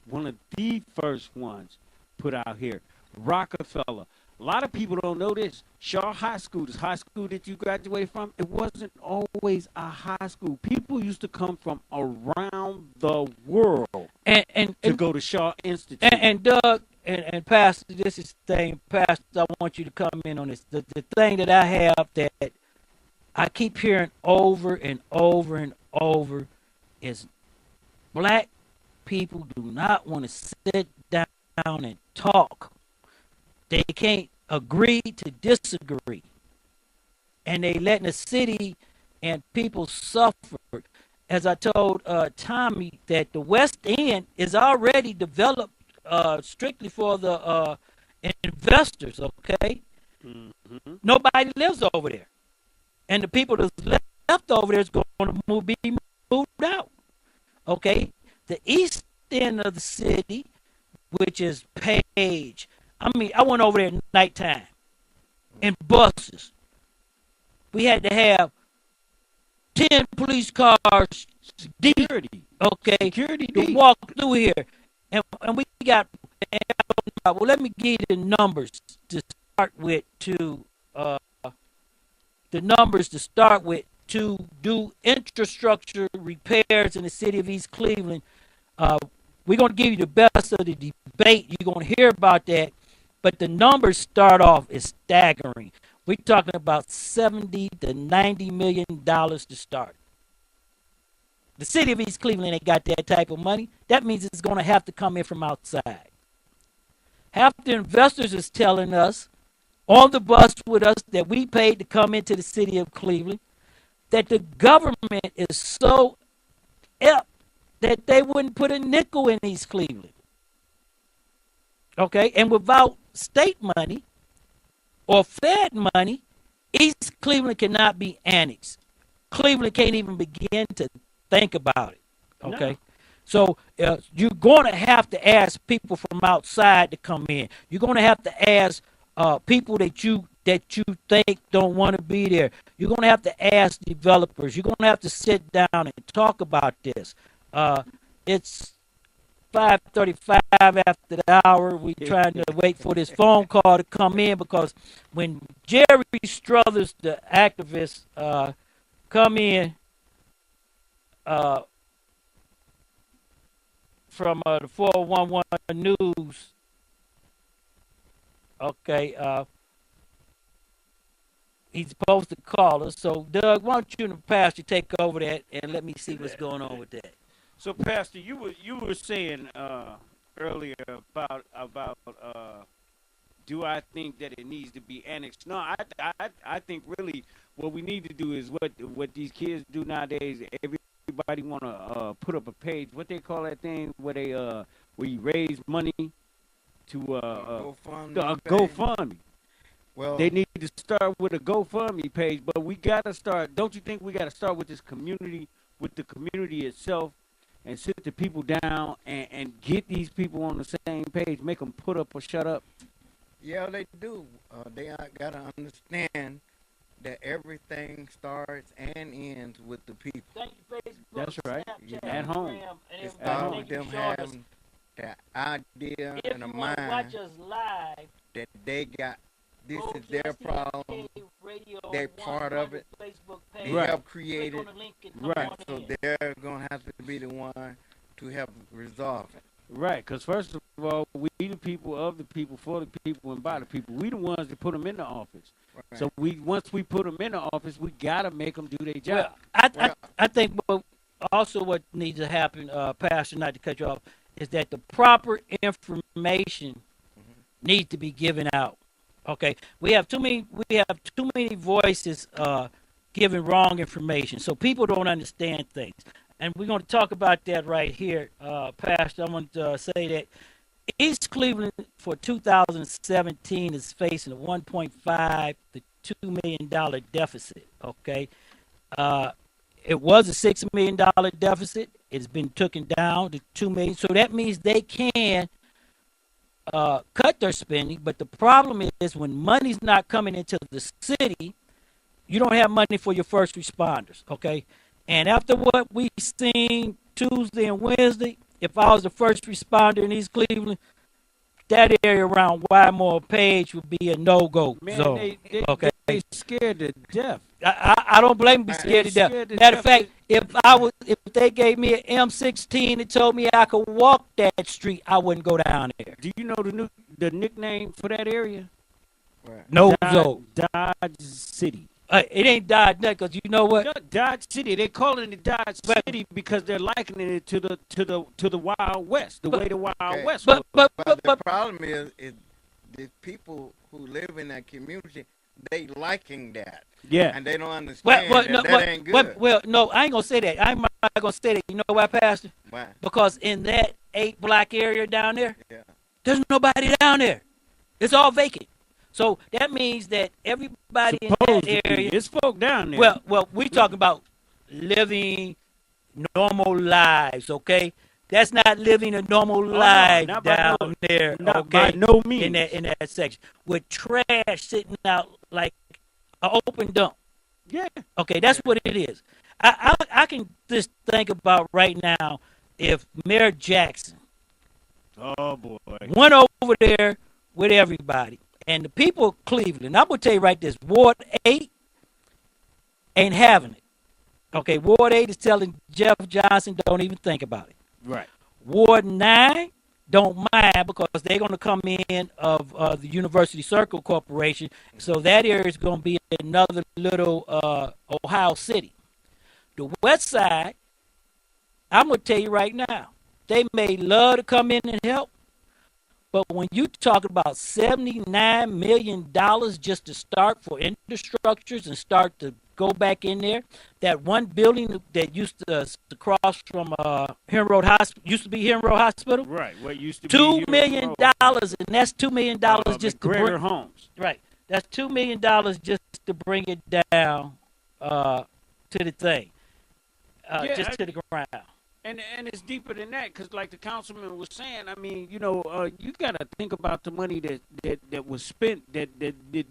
One of the first ones put out here. Rockefeller. A lot of people don't know this. Shaw High School, this high school that you graduated from, it wasn't always a high school. People used to come from around the world to go to Shaw Institute. And Doug and Pastor, this is the thing. Pastor, I want you to come in on this. The thing that I have that I keep hearing over and over and over is black people do not want to sit down and talk. They can't agree to disagree. And they letting the city and people suffer. As I told Tommy, that the West End is already developed strictly for the investors, okay? Mm-hmm. Nobody lives over there. And the people that's left over there is going to be moved out, okay? The east end of the city, which is Page, I mean, I went over there at nighttime in buses. We had to have 10 police cars deep, okay, security to walk through here. And we got, well, let me give you the numbers to start with to do infrastructure repairs in the city of East Cleveland. We're going to give you the best of the debate. You're going to hear about that. But the numbers start off as staggering. We're talking about $70 to $90 million to start. The city of East Cleveland ain't got that type of money. That means it's going to have to come in from outside. Half the investors is telling us on the bus with us that we paid to come into the city of Cleveland that the government is so up that they wouldn't put a nickel in East Cleveland. Okay, and without state money or Fed money, East Cleveland cannot be annexed. Cleveland can't even begin to think about it. Okay, no. So you're going to have to ask people from outside to come in. You're going to have to ask people that you think don't want to be there. You're going to have to ask developers. You're going to have to sit down and talk about this. It's 5:35 after the hour. We're trying to wait for this phone call to come in because when Jerry Struthers, the activist, come in from the 411 News, okay, he's supposed to call us. So, Doug, why don't you and the pastor take over that and let me see what's going on with that. So, Pastor, you were saying earlier about do I think that it needs to be annexed? No, I think really what we need to do is what these kids do nowadays. Everybody want to put up a page. What they call that thing where they where you raise money to GoFundMe. GoFundMe. Well, They need to start with a GoFundMe page, but we gotta start. Don't you think we gotta start with this community, with the community itself, and sit the people down and get these people on the same page, make them put up or shut up? yeah, they do. They gotta understand that everything starts and ends with the people. Thank you, Facebook. That's right. Snapchat, At home. Instagram, and It everybody. starts with Thank you them for showing us. having that idea If and a you want to watch mind us live, that they got. This go is to their STMK problem. Radio They're part of 100 it. Facebook They page. Right. help Click create on it. the link and come Right. on So in. they're gonna have to be the one to help resolve it. Right, because first of all, we the people, of the people, for the people, and by the people. We the ones that put them in the office. Right. So once we put them in the office, we gotta make them do their Well, job. I think also what needs to happen, Pastor, not to cut you off, is that the proper information needs to be given out. Okay, we have too many voices giving wrong information, so people don't understand things. And we're going to talk about that right here, Pastor. I want to say that East Cleveland for 2017 is facing a $1.5 to $2 million deficit. Okay, it was a $6 million deficit. It's been taken down to $2 million. So that means they can cut their spending. But the problem is when money's not coming into the city, you don't have money for your first responders. Okay, and after what we seen Tuesday and Wednesday, if I was the first responder in East Cleveland, that area around Wymore Page would be a no-go Man, zone. Okay, they scared to death. I don't blame them. Be scared to death. Scared to Matter of death. fact, if they gave me an M16 and told me I could walk that street, I wouldn't go down there. Do you know the nickname for that area? Right. No zone. Dodge City. It ain't died nothing, because you know what? No, Dodge City. They calling it Dodge City because they're likening it to the Wild West, the way the Wild Okay. West But was. But the problem is the people who live in that community, they liking that, Yeah. and they don't understand that ain't good. No, I ain't gonna say that. I'm not gonna say that. You know why, Pastor? Why? Because in that 8 block area down there, Yeah. there's nobody down there. It's all vacant. So that means that everybody in that Supposedly, area. it's folk down there. Well, we talking about living normal lives, okay? That's not living a normal life not by down no- there, not okay? by no means. In that section with trash sitting out like an open dump. yeah. Okay, that's what it is. I can just think about right now if Mayor Jackson Oh boy. went over there with everybody and the people of Cleveland. I'm gonna tell you right this: Ward 8 ain't having it. Okay, Ward 8 is telling Jeff Johnson, don't even think about it. Right. Ward 9 don't mind because they're going to come in of the University Circle Corporation. So that area is going to be another little Ohio City. The west side, I'm going to tell you right now, they may love to come in and help, but when you talking about $79 million just to start for infrastructures and start to go back in there, that one building that used to across from Henry Road Hospital, used to be Henry Road Hospital, Right. What used to be $2 million, and that's $2 million just to McGregor bring, Homes. right, that's $2 million just to bring it down to the thing, just to the ground. And it's deeper than that, because like the councilman was saying, I mean, you know, you got to think about the money that was spent, that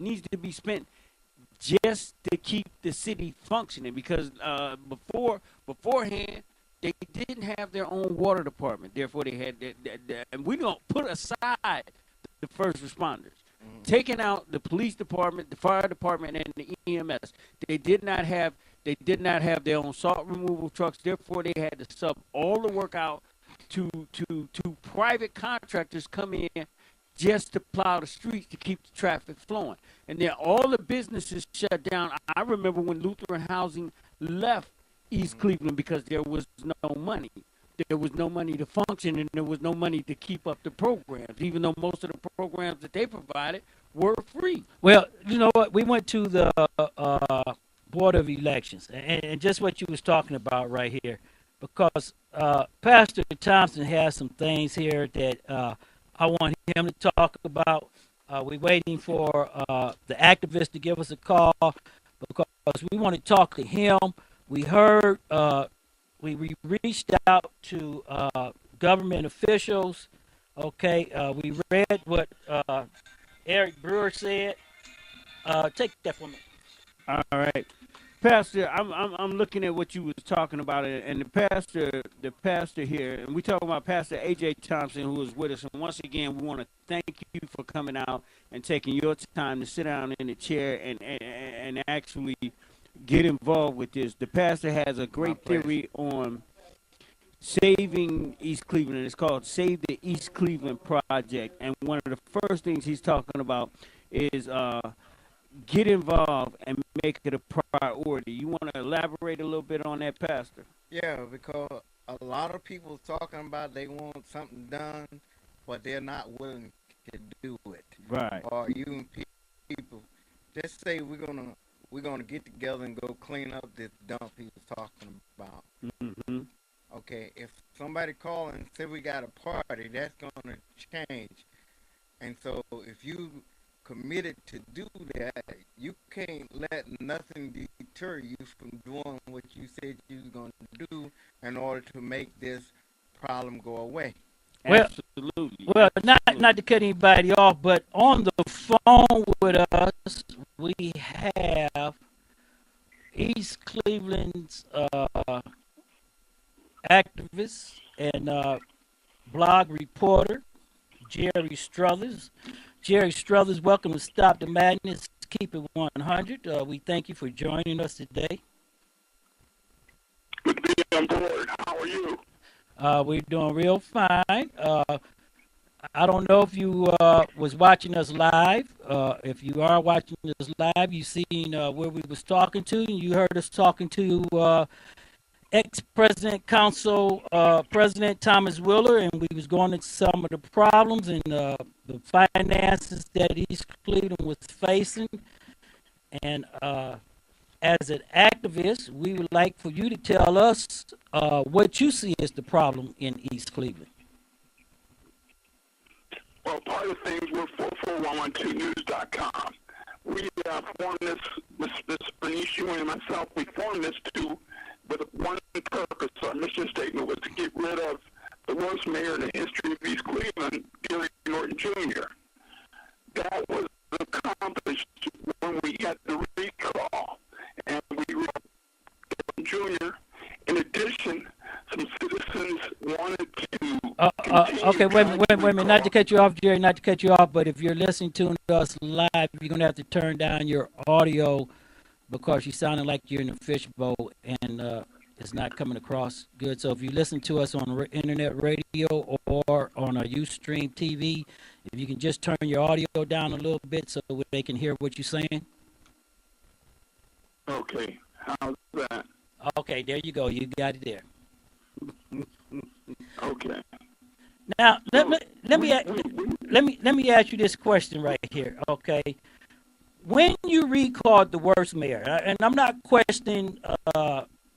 needs to be spent just to keep the city functioning. Because beforehand, they didn't have their own water department. Therefore, they had that, and we don't put aside the first responders. Taking out the police department, the fire department, and the EMS. They did not have their own salt removal trucks. Therefore, they had to sub all the work out to private contractors come in just to plow the streets to keep the traffic flowing. And then all the businesses shut down. I remember when Lutheran Housing left East Cleveland because there was no money. there was no money to function and there was no money to keep up the programs, even though most of the programs that they provided were free. Well, you know what? We went to the Board of Elections, and just what you was talking about right here, because Pastor Thompson has some things here that I want him to talk about. We're waiting for the activist to give us a call because we want to talk to him. We heard, we reached out to government officials. Okay, we read what Eric Brewer said. Take that from me. All right, Pastor, I'm looking at what you was talking about, and the pastor here, and we talking about Pastor A.J. Thompson, who is with us. And once again, we want to thank you for coming out and taking your time to sit down in the chair and actually get involved with this. The pastor has a great theory on saving East Cleveland. It's called Save the East Cleveland Project. And one of the first things he's talking about is get involved and make it a priority. You want to elaborate a little bit on that, Pastor? Yeah, because a lot of people talking about they want something done, but they're not willing to do it. Right. Or even people just say we're gonna get together and go clean up this dump he was talking about. Mm-hmm. Okay, if somebody call and say we got a party, that's gonna change. And so if you committed to do that, you can't let nothing deter you from doing what you said you was going to do in order to make this problem go away. Well, Absolutely. Well, not to cut anybody off, but on the phone with us, we have East Cleveland's activist and blog reporter, Jerry Struthers. Jerry Struthers, welcome to Stop the Madness, Keep It 100. We thank you for joining us today. Good to be on board. How are you? We're doing real fine. I don't know if you was watching us live. If you are watching us live, you seen where we was talking to, and you heard us talking to ex-President Council President Thomas Wheeler, and we was going into some of the problems and the finances that East Cleveland was facing. And as an activist, we would like for you to tell us what you see as the problem in East Cleveland. Well, part of the things we're 44112news.com. We formed this Benicio and myself, we formed this with one purpose. Our mission statement was to get rid of the worst mayor in the history of East Cleveland, Gary Norton Jr. That was accomplished when we got the recall, and we were Jr. In addition, some citizens wanted to. Okay, wait a minute. Not to cut you off, Jerry. Not to cut you off, but if you're listening to us live, you're gonna have to turn down your audio because you sounding like you're in a fishbowl and it's not coming across good. So if you listen to us on internet radio or on a Ustream TV, if you can just turn your audio down a little bit so they can hear what you're saying. Okay, how's that? Okay, there you go. You got it there. Okay. Now let me ask you this question right here. Okay, when you recalled the worst mayor, and I'm not questioning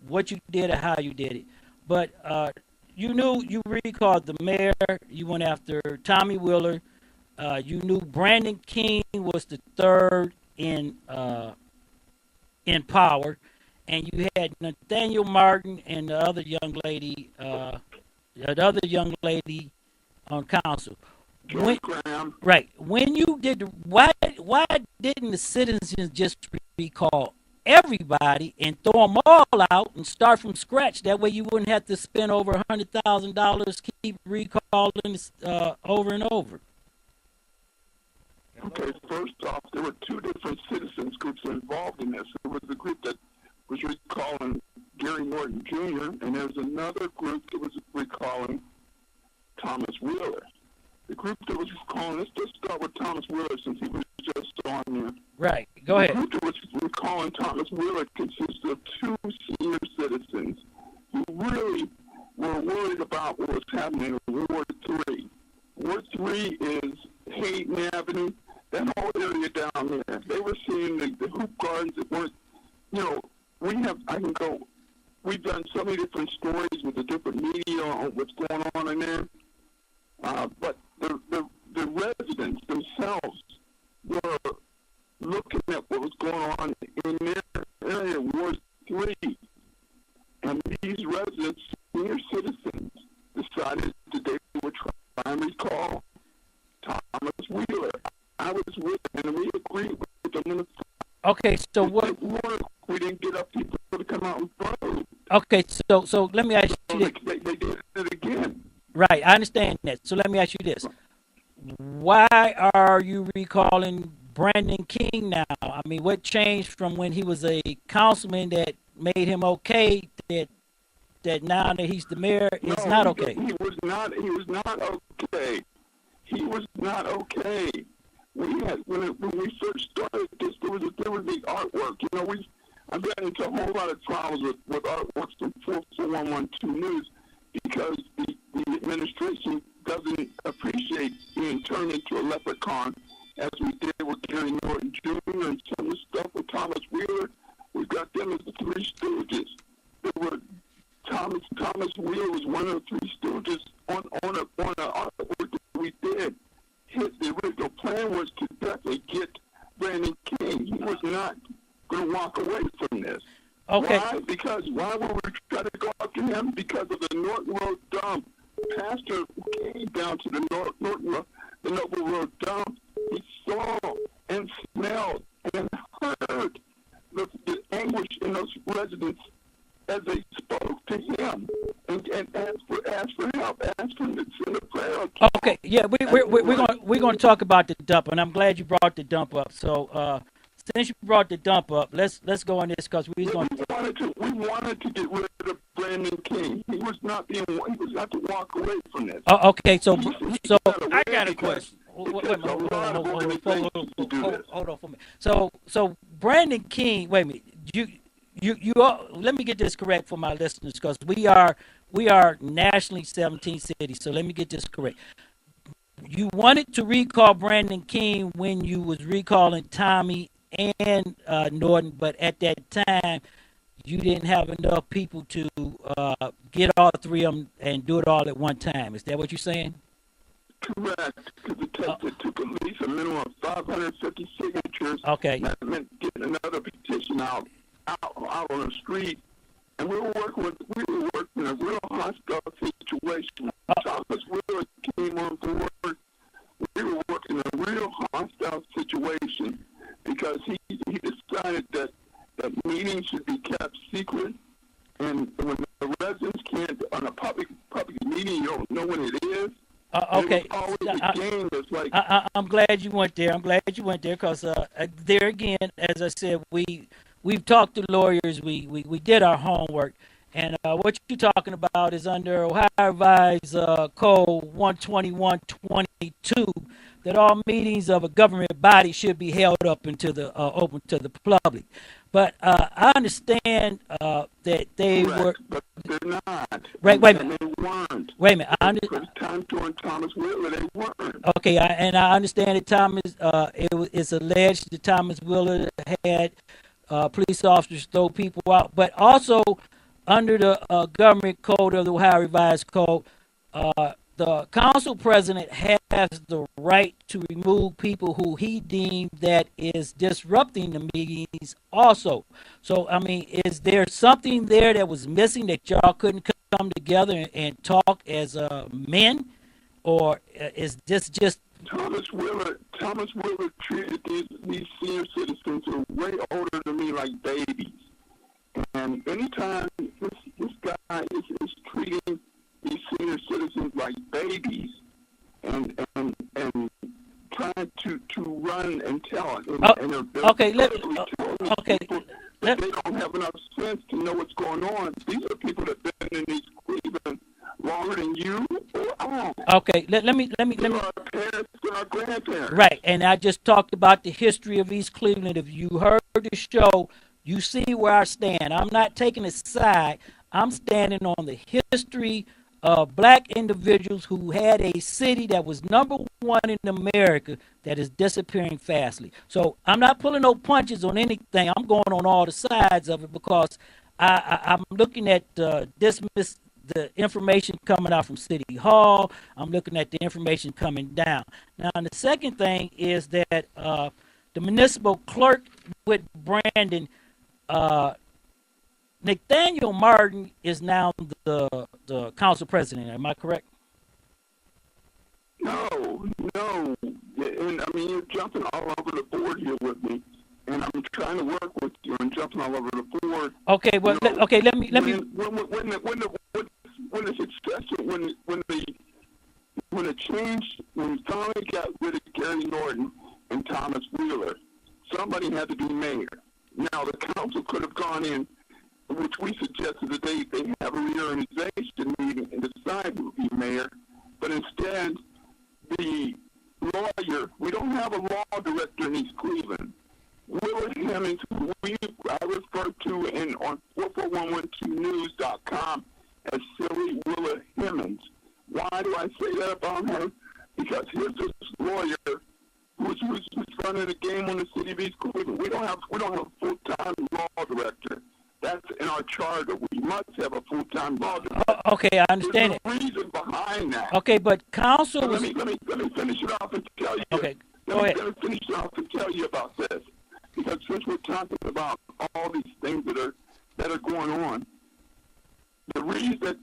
what you did or how you did it, but you knew you recalled the mayor. You went after Tommy Wheeler. You knew Brandon King was the third in power, and you had Nathaniel Martin and the other young lady on council. Right. When you did, why didn't the citizens just recall everybody and throw them all out and start from scratch? That way you wouldn't have to spend over $100,000 keep recalling over and over. Okay, first off, there were two different citizens groups involved in this. There was the group that was recalling Gary Norton Jr., and there was another group that was recalling Thomas Wheeler. The group that was recalling, let's just start with Thomas Wheeler since he was just on there. Right, go ahead. The group that was recalling Thomas Wheeler consists of two senior citizens who really were worried about about what was happening in Ward 3. Ward 3 is Hayden Avenue, that whole area down there. They were seeing the hoop gardens that weren't, we've done so many different stories with the different media on what's going on in there. But the residents themselves were looking at what was going on in their area, Ward 3. And these residents, senior citizens, decided that they would try and recall Thomas Wheeler. I was with them, and we agreed with them in the Okay, so what? We didn't get up people to come out and vote. Okay, so let me ask you this. They did it again. Right, I understand that. So let me ask you this. Why are you recalling Brandon King now? I mean, what changed from when he was a councilman that made him okay that now that he's the mayor, it's not okay? He was not okay. He was not okay. When we first started this, there was the artwork. I've gotten into a whole lot of troubles with artworks from 4112 News because the administration doesn't appreciate being turned into a leprechaun as we did with Gary Norton Jr. and some of the stuff with Thomas Wheeler. We got them as the Three Stooges. Thomas Wheeler was one of the Three Stooges on an artwork that we did. The original plan was to definitely get Brandon King. He was not going to walk away from this. Okay. Why? Because why would we try to go after him? Because of the Norton Road dump. Pastor came down to the Noble Road dump. He saw and smelled and heard the anguish in those residents as they spoke to him and asked for help, asked him to send a prayer. Okay, yeah, we're going to talk about the dump, and I'm glad you brought the dump up. So since you brought the dump up, let's go on this because we wanted to get rid of Brandon King. He was not to walk away from this. Oh, okay, so I got a question. Hold on for me. So Brandon King, wait a minute. You let me get this correct for my listeners because we are nationally 17 cities. So let me get this correct. You wanted to recall Brandon King when you was recalling Tommy and Norton, but at that time you didn't have enough people to get all three of them and do it all at one time. Is that what you're saying? Correct, because it took at least a minimum of 550 signatures. Okay. That meant getting another petition out on the street, and we were working in a real hostile situation. Thomas Wheeler came on board. We were working in a real hostile situation because he decided that meetings should be kept secret, and when the residents can't on a public meeting, you don't know when it is. Okay. I'm glad you went there. Because there again, as I said, we've talked to lawyers. We did our homework, and what you're talking about is under Ohio Revised Code 12122 that all meetings of a government body should be held up into the open to the public. But I understand that they were. But they're not. Right. Wait a minute. They weren't. Wait a minute. Time during Thomas Wheeler, they weren't. Okay, I understand that Thomas. It's alleged that Thomas Wheeler had police officers throw people out, but also under the government code of the Ohio Revised Code, the council president has the right to remove people who he deemed that is disrupting the meetings also. So, I mean, is there something there that was missing that y'all couldn't come together and talk as men? Or is this just... Thomas Wheeler treated these senior citizens who are way older than me like babies. And anytime this guy is treating these senior citizens like babies and trying to run and tell it. They don't have enough sense to know what's going on. These are people that have been in these Cleveland longer than you or I. Okay, let me. Our parents and our grandparents. Right, and I just talked about the history of East Cleveland. If you heard the show, you see where I stand. I'm not taking a side. I'm standing on the history black individuals who had a city that was #1 in America that is disappearing fastly. So I'm not pulling no punches on anything. I'm going on all the sides of it because I'm looking at the information coming out from City Hall. I'm looking at the information coming down. Now, the second thing is that the municipal clerk with Brandon, Nathaniel Martin is now the council president. Am I correct? No. And I mean, you're jumping all over the board here with me, and I'm trying to work with you and jumping all over the board. Okay, well, You know, okay. Let me. When the change, when we finally got rid of Gary Norton and Thomas Wheeler, somebody had to be mayor. Now the council could have gone in, which we suggested that they have a reorganization meeting and decide who would be mayor, but instead the lawyer, we don't have a law director in East Cleveland. Wheeler Hemmings, who I refer to on 44112news.com as Silly Wheeler Hemmings. Why do I say that about her? Because here's this lawyer who's running the game on the city of East Cleveland. We don't have a full-time law director. That's in our charter. We must have a full-time law director. Okay, I understand it. There's a reason behind that. Okay, but council Let was. me finish it off and tell you. Okay, go ahead. Let me finish it off and tell you about this. Because since we're talking about all these things that are going on, the reason that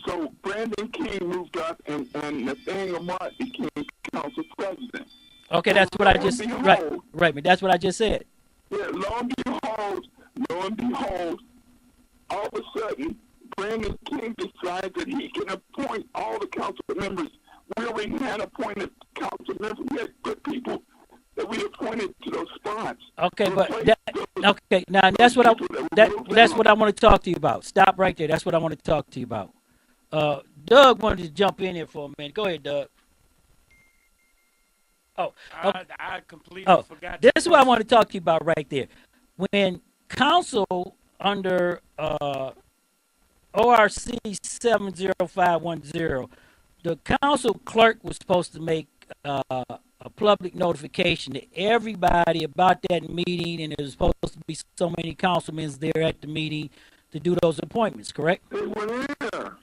so Brandon King moved up and Nathaniel Martin became council president. Okay, that's what I just right. That's what I just said. Yeah, lo and behold, all of a sudden, Brandon King decides that he can appoint all the council members. We already had appointed council members. We had good people that we appointed to those spots. Okay, but okay, now that's what that's what I want to talk to you about. Stop right there. That's what I want to talk to you about. Doug wanted to jump in here for a minute. Go ahead, Doug. Oh, okay. I completely forgot. This is what I want to talk to you about right there. When council under ORC 70510, the council clerk was supposed to make a public notification to everybody about that meeting, and there was supposed to be so many councilmen there at the meeting to do those appointments, correct? They were there.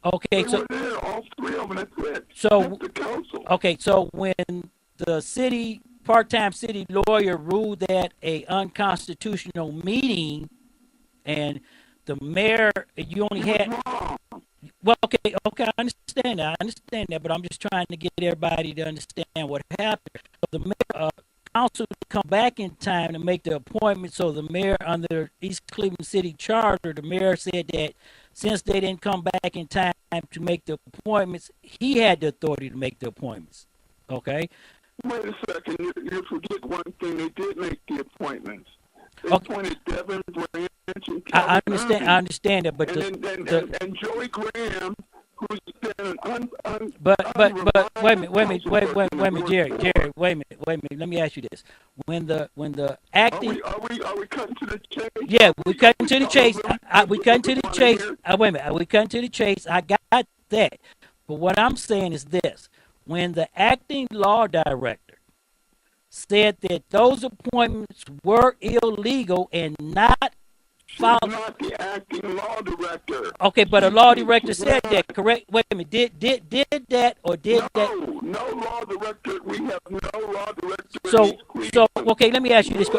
Okay, they so were there, all three of them. That's it. So that's the council. Okay, so when the part-time city lawyer ruled that a unconstitutional meeting, and the mayor, you only had. Well, okay, I understand that, but I'm just trying to get everybody to understand what happened. So the mayor, council come back in time to make the appointment. So the mayor, under East Cleveland City Charter, the mayor said that since they didn't come back in time to make the appointments, he had the authority to make the appointments. Okay. Wait a second. You forget one thing. They did make the appointments. They appointed Devin Branch and I understand that, but and Joey Graham, who's been an But wait a minute, Jerry, wait a minute. Let me ask you this: when the acting, are we cutting to the chase? Yeah, we cutting to the chase. We cutting to the chase. Wait a minute, we cutting to the chase. I got that, but what I'm saying is this: when the acting law director said that those appointments were illegal and not filed. She's not the acting law director. Okay, but a law director said that, correct? Wait a minute, did that or did that? No law director. We have no law director. So okay, let me ask you this.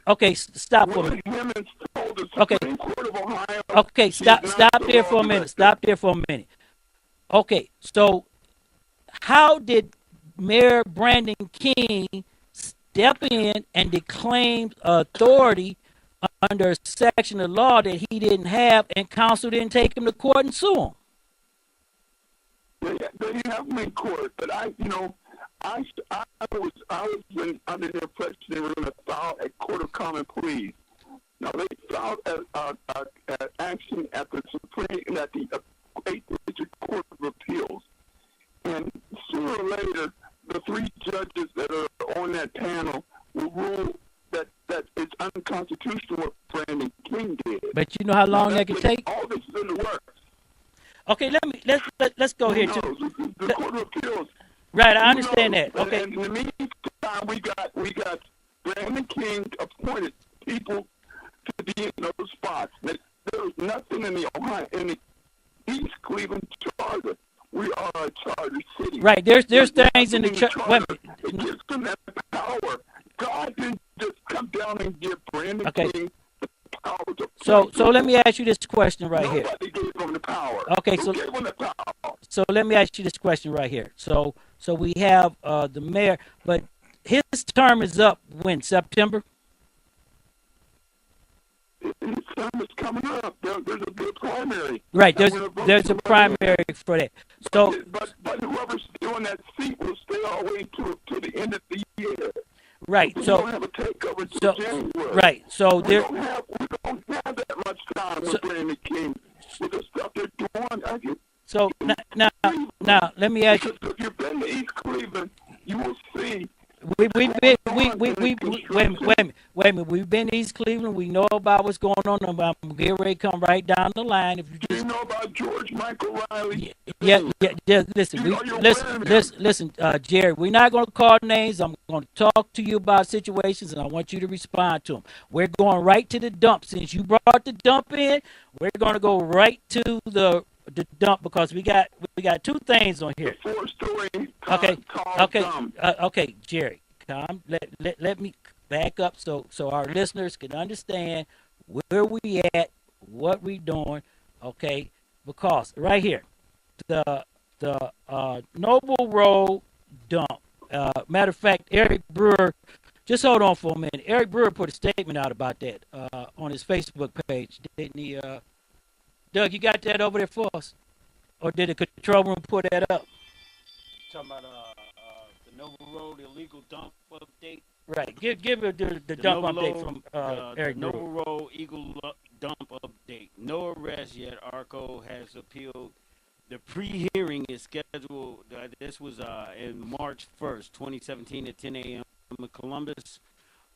Okay, stop for a minute. Okay, stop there for a minute. Okay, so how did Mayor Brandon King step in and declaim authority under a section of law that he didn't have, and council didn't take him to court and sue him? They have him in court, but I was under the impression they were going to file a court of common pleas. Now they filed an action at the the 8th District Court of Appeals, and sooner or later, the three judges that are on that panel will rule that it's unconstitutional what Brandon King did. But you know how long that could take? All this is in the works. Okay, let's go here too. The Court of Appeals. Right, I understand that. Okay. And in the meantime, we got Brandon King appointed people to be in those spots. There's nothing in the East Cleveland Charter. We are a charter city. Right, there's things in the charter. It gives them that power. God didn't just come down and give Brandon King the power to. So let me ask you this question right here. Nobody gave him the power. Okay, Who gave him the power? So let me ask you this question right here. So we have the mayor, but his term is up when? September? His term is coming up. There's a big primary. Right, there's a primary for that. So, but whoever's doing that seat will stay all the way to the end of the year. Right. We So don't have a takeover until January. right. So we there. don't have that much time with Brandon King with the stuff they're doing. So now let me ask you. If you've been to East Cleveland, you will see. Wait a minute. We've been to East Cleveland. We know about what's going on. I'm getting ready to come right down the line. If you just, do you know about George Michael Riley? Yeah. Listen, Jerry. We're not going to call names. I'm going to talk to you about situations, and I want you to respond to them. We're going right to the dump. Since you brought the dump in, we're going to go right to the dump because we got two things on here. Okay, Jerry, come. Let me back up so our listeners can understand where we at, what we doing. Okay, because right here, the Noble Road dump. Matter of fact, Eric Brewer. Just hold on for a minute. Eric Brewer put a statement out about that on his Facebook page, didn't he? Doug, you got that over there for us? Or did the control room put that up? Talking about the Noble Road illegal dump update? Right. Give it the dump update from Eric Brewer. Noble Road illegal dump update. No arrest yet. ARCO has appealed. The pre-hearing is scheduled. This was in March 1st, 2017 at 10 a.m. in Columbus.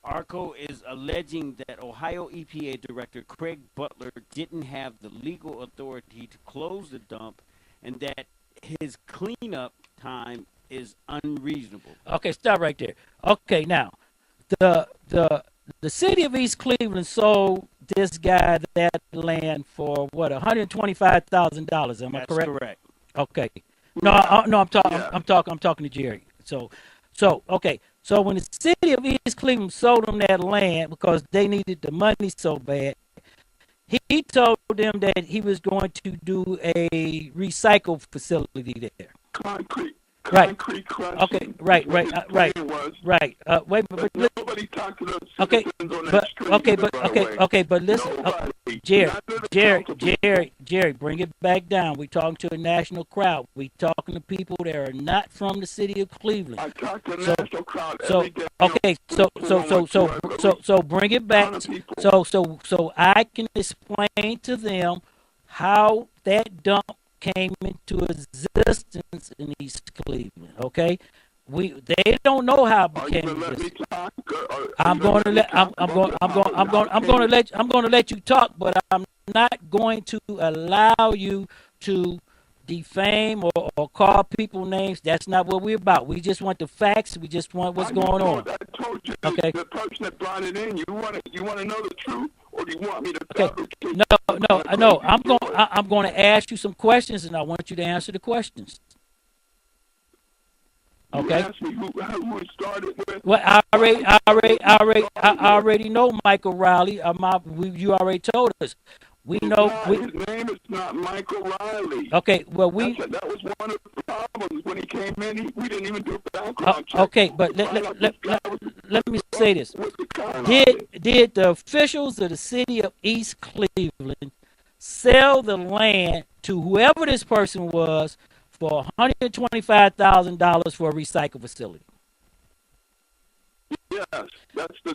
ARCO is alleging that Ohio EPA Director Craig Butler didn't have the legal authority to close the dump and that his cleanup time is unreasonable. Okay, stop right there. Okay, now, the city of East Cleveland sold this guy that land for, what, $125,000, am I correct? That's correct. Okay. I'm talking to Jerry. So okay. So when the city of East Cleveland sold them that land because they needed the money so bad, he told them that he was going to do a recycle facility there. Concrete Right. crushing. Okay. Right. Wait, but nobody talked to those okay. citizens on that But street. okay. But listen, Nobody. Jerry, bring it back down. We talking to a national crowd. We talking to people that are not from the city of Cleveland. I talk to a national crowd So every day. okay, so bring it back so I can explain to them how that dump came into existence in East Cleveland. Okay, they don't know how it became. I'm going to let you talk, but I'm not going to allow you to defame or call people names. That's not what we're about. We just want the facts. We just want what's going on. I told you okay. The person that brought it in. You want to know the truth, or do you want me to? Okay. No. I'm going to ask you some questions, and I want you to answer the questions. Okay. You asked me who it started with. Well, I already know Michael Riley. You already told us. We know. His name is not Michael Riley. Okay, well, that was one of the problems when he came in. We didn't even do a background check. Okay, but let me say this. Did the officials of the city of East Cleveland sell the land to whoever this person was for $125,000 for a recycle facility? Yes, that's the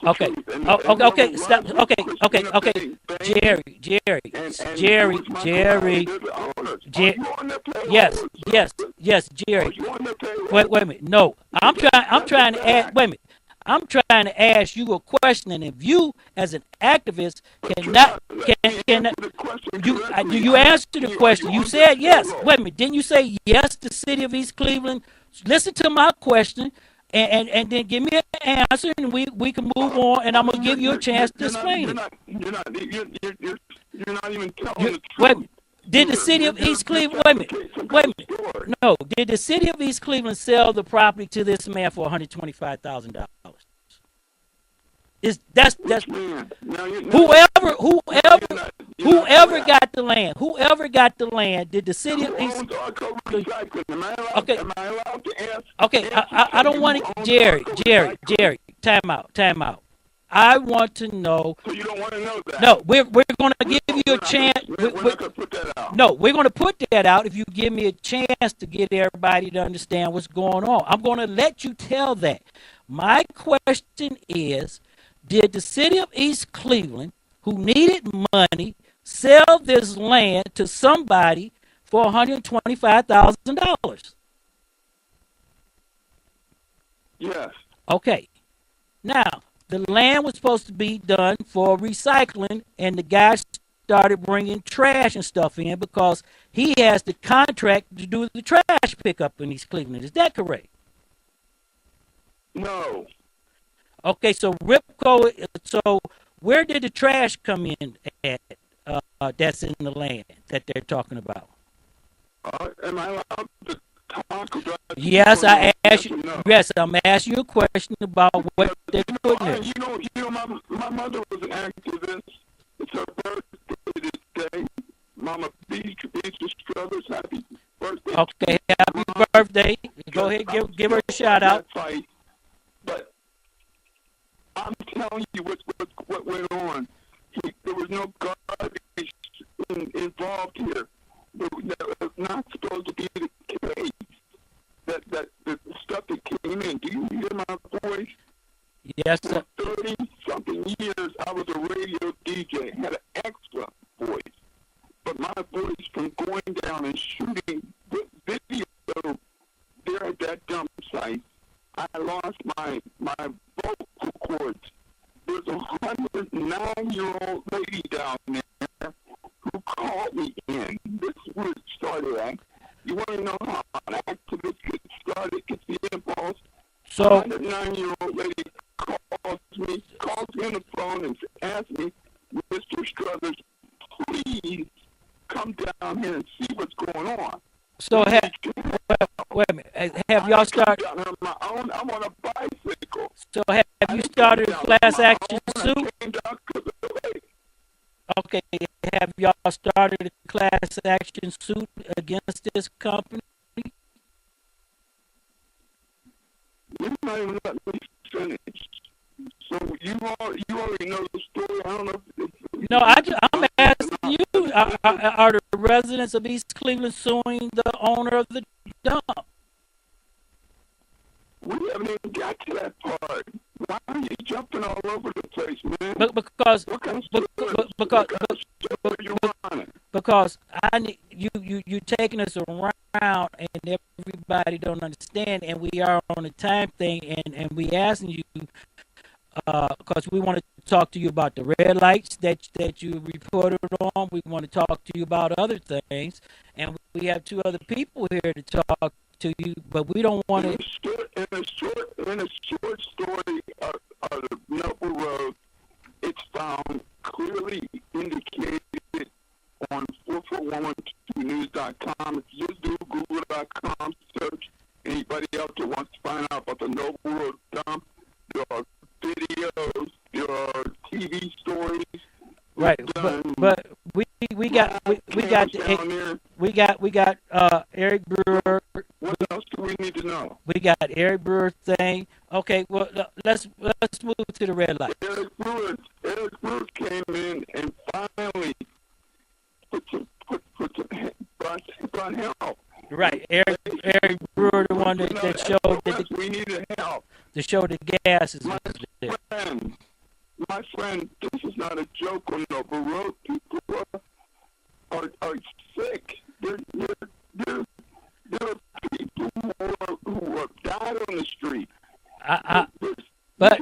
okay. truth. Okay. Stop. Okay. Jerry. Yes, Jerry. Wait a minute. No, I'm trying to add. Wait a minute. I'm trying to ask you a question, and if you, as an activist, cannot you answer the question. You said yes. Wait a minute. Didn't you say yes? The city of East Cleveland. Listen to my question, and then give me an answer, and we can move on. And I'm gonna give you a chance to explain it. You're not even telling the truth. Wait. Did the city of East Cleveland? Wait a minute. No. Did the city of East Cleveland sell the property to this man for $125,000? That's whoever got the land. Whoever got the land. Did the city of East? Okay. Okay. I don't want to. Jerry. Time out. I want to know. So you don't want to know that? No, we're going to give you a chance. We're not going to put that out. No, we're going to put that out if you give me a chance to get everybody to understand what's going on. I'm going to let you tell that. My question is, did the city of East Cleveland, who needed money, sell this land to somebody for $125,000? Yes. Okay. Now, the land was supposed to be done for recycling, and the guy started bringing trash and stuff in because he has the contract to do the trash pickup in East Cleveland. Is that correct? No. Okay, so Ripco, so where did the trash come in at that's in the land that they're talking about? Am I allowed to talk about? Yes, I asked you. No. Yes, I'm asking you a question about what they're putting in. My mother was an activist. It's her birthday today. Mama Beatrice Struthers, happy birthday. Okay, happy birthday. Go ahead, give her a shout out. But I'm telling you what went on. There was no garbage involved here. That was not supposed to be the case. That the stuff that came in. Do you hear my voice? Yes, sir. For 30-something years, I was a radio DJ. Had an excellent voice. But my voice from going down and shooting video there at that dump site, I lost my vocal cords. There's a 109-year-old lady down there who called me in. This is where it started at. You want to know how an activist gets started, gets the impulse? So, a 109-year-old lady calls me on the phone and asks me, Mr. Struthers, please come down here and see what's going on. So, wait a minute. Have y'all started? I'm on a bicycle. So, have you started a class action suit? Okay, have y'all started a class action suit against this company? You're not even letting me finish. So you already know the story. I don't know if no, I'm asking you, are the residents of East Cleveland suing the owner of the dump? We haven't even got to that part. Why are you jumping all over the place, man? Because I need you taking us around and everybody don't understand, and we are on a time thing, and we asking you because we want to talk to you about the red lights that you reported on. We want to talk to you about other things, and we have two other people here to talk to you, but we don't want to. In a short story of the Noble Road, it's found clearly indicated on 44112news.com. If you just do google.com, search anybody else that wants to find out about the Noble Road dump. There are videos, there are TV stories. Right, but we got Eric Brewer. What else do we need to know? We got Eric Brewer thing. Okay, well let's move to the red light. Eric Brewer came in and finally brought help. Right, Eric Brewer, the one that showed that we needed help. To show the gases. My friend, this is not a joke on Noble Road. People are sick. There are people who have died on the street. But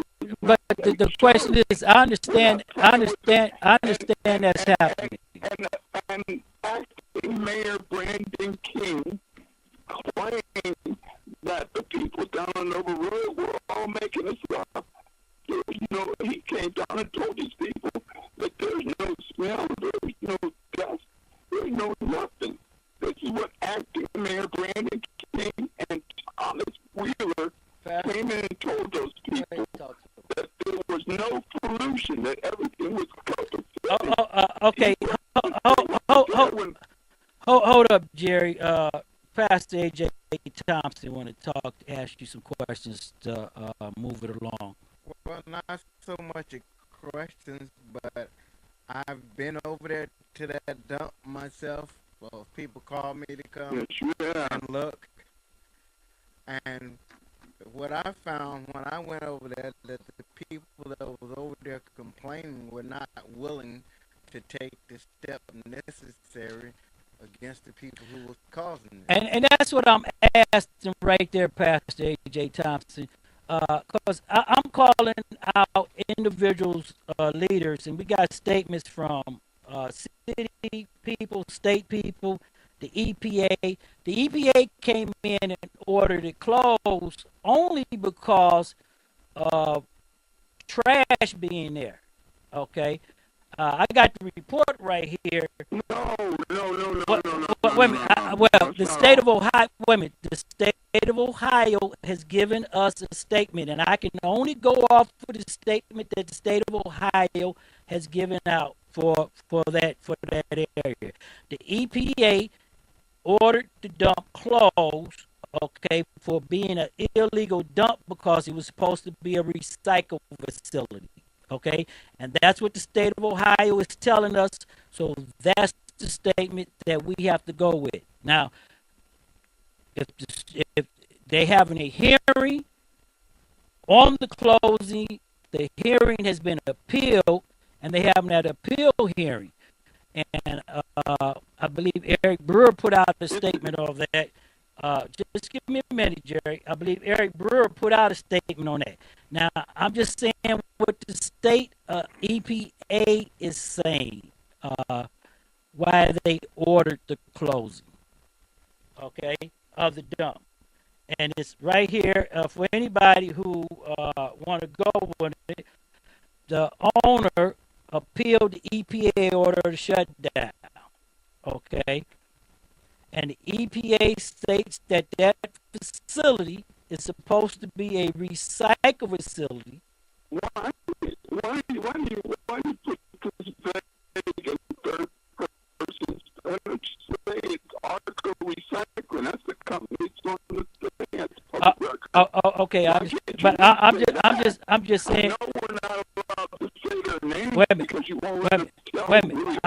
the question is, I understand that's happening. And acting Mayor Brandon King claimed that the people down on Nova Road were all making this up. You know, he came down and told these people that there's no smell, there's no dust, there's no nothing. This is what acting Mayor Brandon King and Thomas Wheeler came in and told those people that there was no pollution, that everything was covered. Okay. Hold up, Jerry. Pastor A.J. Thompson want to ask you some questions to move it along. Well, not so much questions, but I've been over there to that dump myself. Well, people call me to come and look. And what I found when I went over there, that the people that was over there complaining were not willing to take the step necessary against the people who was causing it. And that's what I'm asking right there, Pastor A.J. Thompson. Because I'm calling out individuals, leaders, and we got statements from city people, state people, the EPA. The EPA came in and ordered it closed only because of trash being there. Okay? I got the report right here. No. Wait a minute. The state of Ohio. Wait a minute. The state of Ohio has given us a statement, and I can only go off for the statement that the state of Ohio has given out for that area. The EPA ordered the dump closed, okay, for being an illegal dump because it was supposed to be a recycle facility. Okay, and that's what the state of Ohio is telling us. So that's the statement that we have to go with. Now, if they having a hearing on the closing, the hearing has been appealed, and they having that appeal hearing. And I believe Eric Brewer put out a statement of that. Just give me a minute, Jerry. I believe Eric Brewer put out a statement on that. Now, I'm just saying what the state EPA is saying, why they ordered the closing, okay, of the dump. And it's right here for anybody who want to go with it. The owner appealed the EPA order to shut down, okay? And the EPA states that that facility is supposed to be a recycle facility. Why do you put this vague in third person? Why don't you say it's Arco Recycling? That's the company that's on the stand. Okay, I'm just saying. No, we're not allowed to say their name because you won't wait a minute.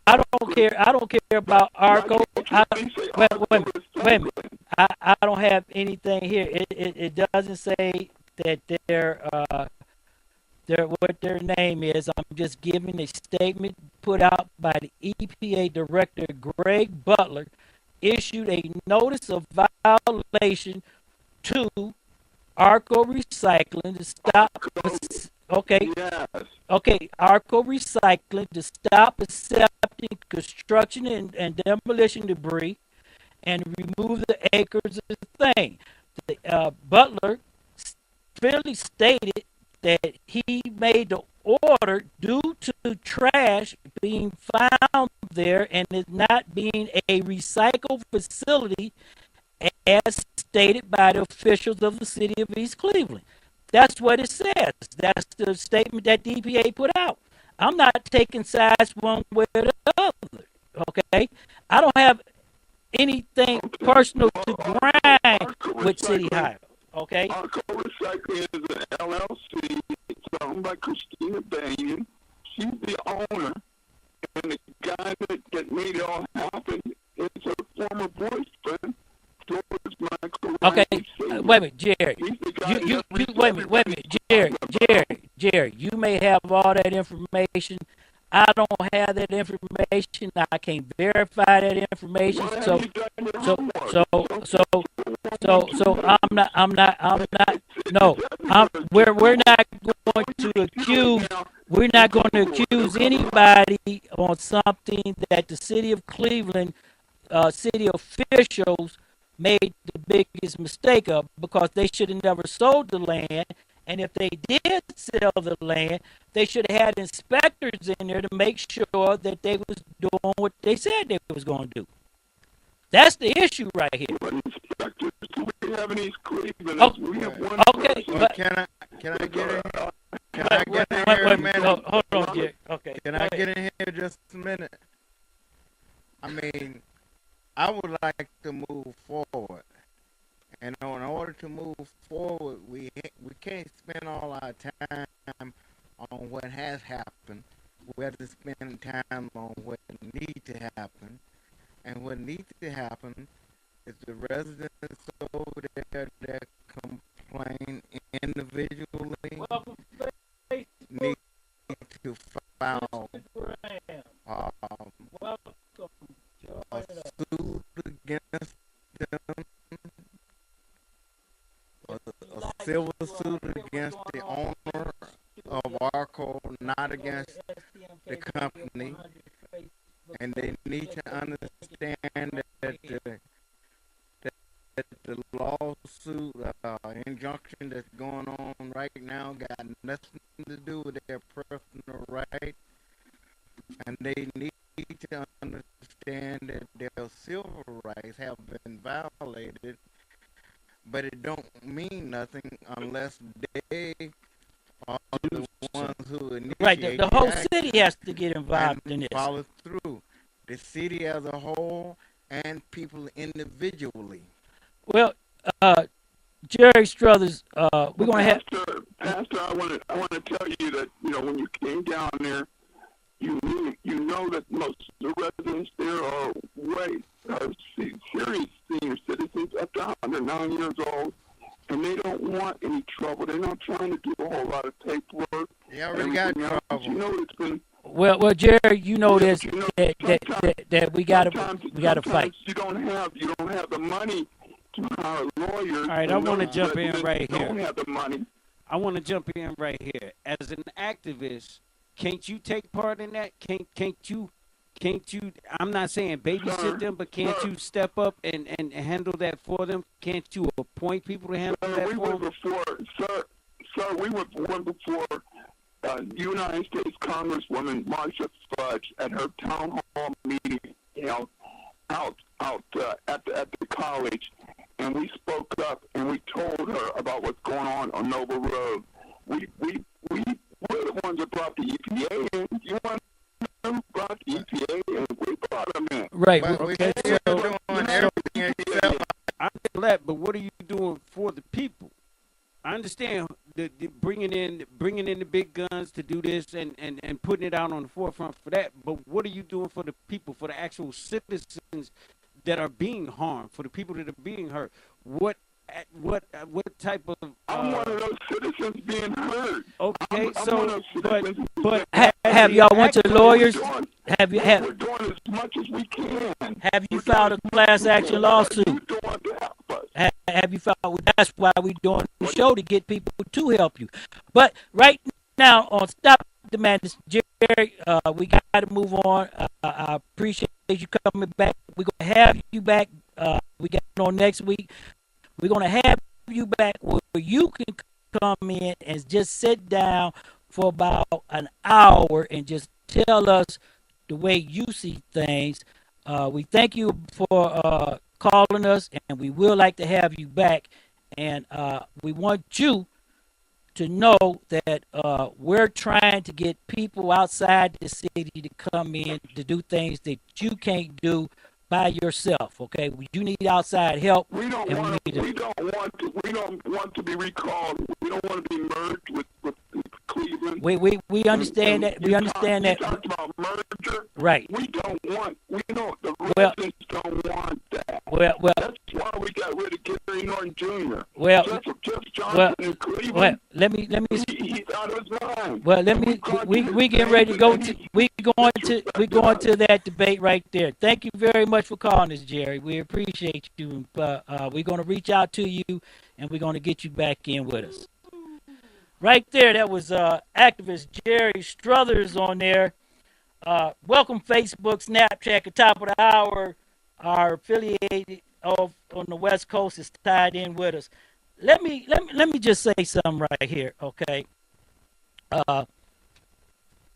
I don't care about Arco. Wait a minute. I don't have anything here. It doesn't say that what their name is. I'm just giving a statement put out by the EPA Director Greg Butler, issued a notice of violation to Arco Recycling to stop. Arco Recycling to stop accepting construction and demolition debris and remove the acres of the thing. Butler clearly stated that he made the order due to trash being found there and it not being a recycle facility as stated by the officials of the city of East Cleveland. That's what it says. That's the statement that the EPA put out. I'm not taking sides one way or the other, okay? I don't have anything personal to grind with City Ohio, okay? Arco Recycling is an LLC. It's owned by Christina Banyan. She's the owner, and the guy that made it all happen is her former boyfriend, George Michael. Okay, wait a minute, Jerry. Wait a minute, Jerry. You may have all that information. I don't have that information. I can't verify that information. So I'm not. No, we're not going to accuse. We're not going to accuse anybody on something that the city of Cleveland, city officials made the biggest mistake of, because they should have never sold the land. And if they did sell the land, they should have had inspectors in there to make sure that they was doing what they said they was going to do. That's the issue right here. Inspectors, we have in East Cleveland. Oh, we have one okay, person. but Can I get in? Can I get in here a minute? hold on, Jerry. Okay. Can I get in here just a minute? I mean, I would like to move forward. And in order to move forward, we can't spend all our time on what has happened. We have to spend time on what needs to happen. And what needs to happen is the residents over there that complain individually need to file a suit against them, a civil suit against the owner of Arco, not against the company. And they need to understand that the lawsuit, injunction that's going on right now got nothing to do with their personal right. And they need to understand that their civil rights have been violated, but it don't mean nothing unless they are the ones who initiate Right, the whole action city has to get involved in and this. follow through. The city as a whole and people individually. Well, Jerry Struthers, we're going to have. Pastor, I want to tell you that, when you came down there, you know that most of the residents there are serious senior citizens up to 109 years old, and they don't want any trouble. They're not trying to do a whole lot of paperwork. They already got trouble. It's been. Well, Jerry, this that we gotta fight. You don't have the money to hire lawyers. All right, I want to jump in right here. Don't have the money. I want to jump in right here. As an activist, can't you take part in that? Can't you? I'm not saying babysit them, but can't you step up and handle that for them? Can't you appoint people to handle that for them? Sir, we were one before. United States Congresswoman Marcia Fudge at her town hall meeting, out at the college, and we spoke up and we told her about what's going on Noble Road. We're the ones that brought the EPA in. You want to know who brought the EPA in? We brought them in. Right. But Okay. we're doing everything except. I feel that, but what are you doing for the people? I understand the bringing in the big guns to do this and putting it out on the forefront for that. But what are you doing for the people, for the actual citizens that are being harmed, for the people that are being hurt? What type of? I'm one of those citizens being hurt. Okay, but have y'all went to lawyers? We're doing as much as we can. Have you filed a class action lawsuit? You're doing to help us. Have you filed? That's why we're doing the show, to get people to help you. But right now on Stop the Madness, Jerry, we got to move on. I appreciate you coming back. We're going to have you back. We got on next week. We're going to have you back where you can come in and just sit down for about an hour and just tell us the way you see things. We thank you for calling us, and we will like to have you back. And we want you to know that we're trying to get people outside the city to come in to do things that you can't do by yourself. Okay, you need outside help. We don't want to be recalled. We don't want to be merged with Cleveland. We understand that. We understand that. You talked about merger. Right. The residents don't want that. Well, that's why we got rid of Gary Norton Jr. Well, Jeff Johnson in Cleveland. let me. He's out of his mind. Well, let me. We getting ready to go to. We going to that debate right there. Thank you very much for calling us, Jerry. We appreciate you. We're going to reach out to you, and we're going to get you back in with us. Right there, that was activist Jerry Struthers on there. Welcome Facebook, Snapchat, at the top of the hour. Our affiliated on the West Coast is tied in with us. Let me just say something right here, okay? I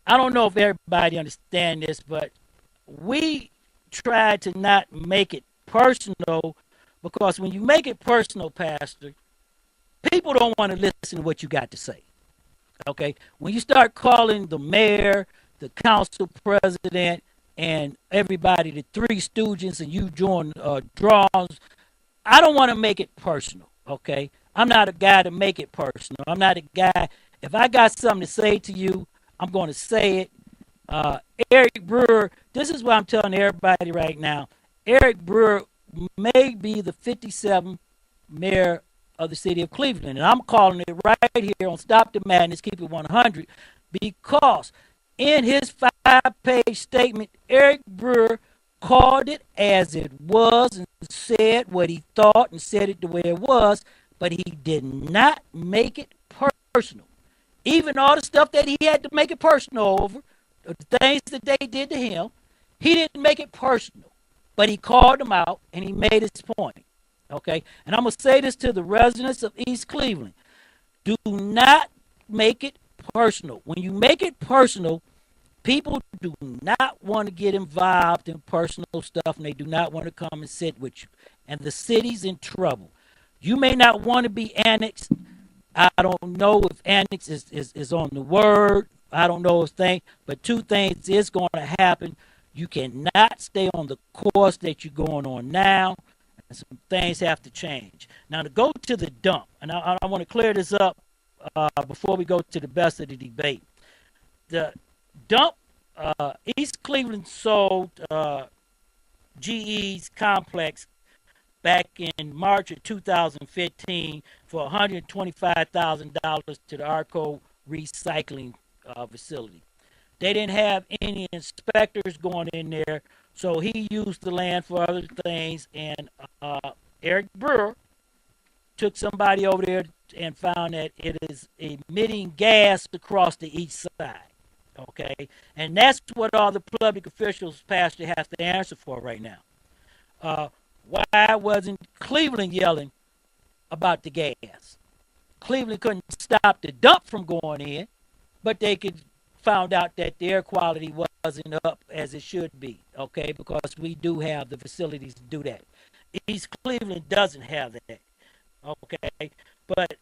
don't know if everybody understands this, but we try to not make it personal, because when you make it personal, Pastor, people don't want to listen to what you got to say, okay? When you start calling the mayor, the council president, and everybody, the Three Stooges, and you join draws, I don't want to make it personal, okay? I'm not a guy to make it personal. I'm not a guy. If I got something to say to you, I'm going to say it. Eric Brewer, this is what I'm telling everybody right now. Eric Brewer may be the 57th mayor of the city of Cleveland, and I'm calling it right here on Stop the Madness, Keep It 100, because in his 5-page statement, Eric Brewer called it as it was and said what he thought and said it the way it was, but he did not make it personal. Even all the stuff that he had to make it personal over, the things that they did to him, he didn't make it personal, but he called them out and he made his point, okay? And I'm going to say this to the residents of East Cleveland. Do not make it personal. When you make it personal, people do not want to get involved in personal stuff, and they do not want to come and sit with you. And the city's in trouble. You may not want to be annexed. I don't know if annex is on the word. I don't know if thing, but two things is going to happen. You cannot stay on the course that you're going on now, and some things have to change. Now, to go to the dump, and I want to clear this up before we go to the best of the debate. The dump, East Cleveland sold GE's complex back in March of 2015 for $125,000 to the Arco recycling facility. They didn't have any inspectors going in there, so he used the land for other things, and Eric Brewer took somebody over there and found that it is emitting gas across the east side. Okay, and that's what all the public officials, Pastor, have to answer for right now. Why wasn't Cleveland yelling about the gas? Cleveland couldn't stop the dump from going in, but they could found out that the air quality wasn't up as it should be. Okay, because we do have the facilities to do that. East Cleveland doesn't have that. Okay, but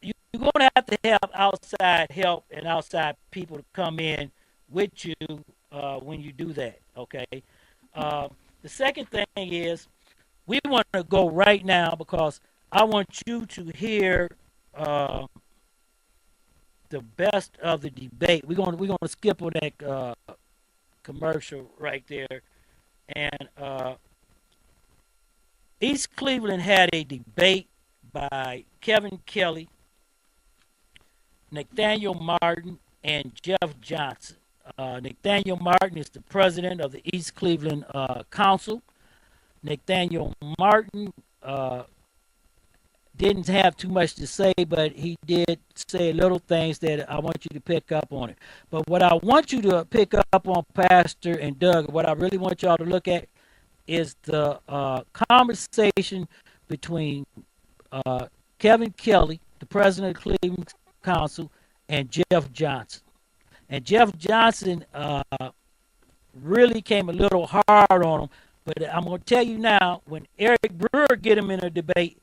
you're going to have outside help and outside people to come in with you when you do that, okay? The second thing is we want to go right now because I want you to hear the best of the debate. We're going to skip on that commercial right there. And East Cleveland had a debate by Kevin Kelly, Nathaniel Martin, and Jeff Johnson. Nathaniel Martin is the president of the East Cleveland Council. Nathaniel Martin didn't have too much to say, but he did say little things that I want you to pick up on it. But what I want you to pick up on, Pastor and Doug, what I really want y'all to look at is the conversation between Kevin Kelly, the president of Cleveland Council, and Jeff Johnson. And Jeff Johnson really came a little hard on him. But I'm going to tell you now, when Eric Brewer get him in a debate,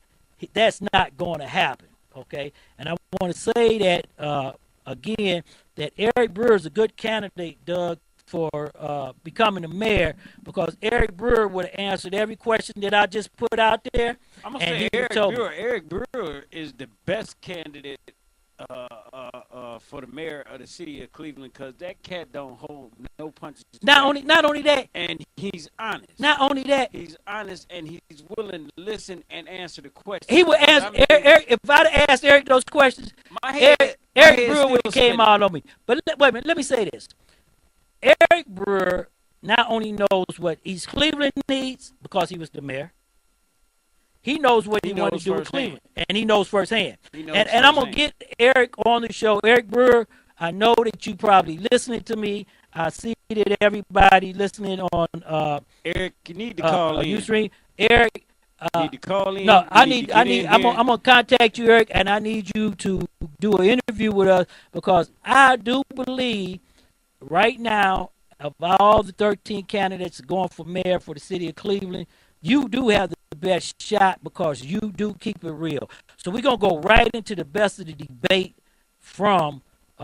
that's not going to happen, okay? And I want to say that, again, that Eric Brewer is a good candidate, Doug, for becoming the mayor, because Eric Brewer would have answered every question that I just put out there. I'm going to say Eric Brewer is the best candidate for the mayor of the city of Cleveland, because that cat don't hold no punches. Not only that, and he's honest. not only that, He's honest, and he's willing to listen and answer the questions. he would answer. I mean, Eric, if I'd asked Eric those questions, my head Eric Brewer still would have came spinning. out on me. But wait a minute, let me say this. Eric Brewer not only knows what East Cleveland needs because he was the mayor, he knows what he wanted to do with Cleveland, and he knows firsthand. And I'm going to get Eric on the show. Eric Brewer, I know that you probably listening to me. I see that everybody listening on Eric, you need to call in. Ustream. Eric, you need to call in. no, I'm gonna contact you, Eric, and I need you to do an interview with us because I do believe right now of all the 13 candidates going for mayor for the city of Cleveland, you do have the best shot because you do keep it real. So we're gonna go right into the best of the debate from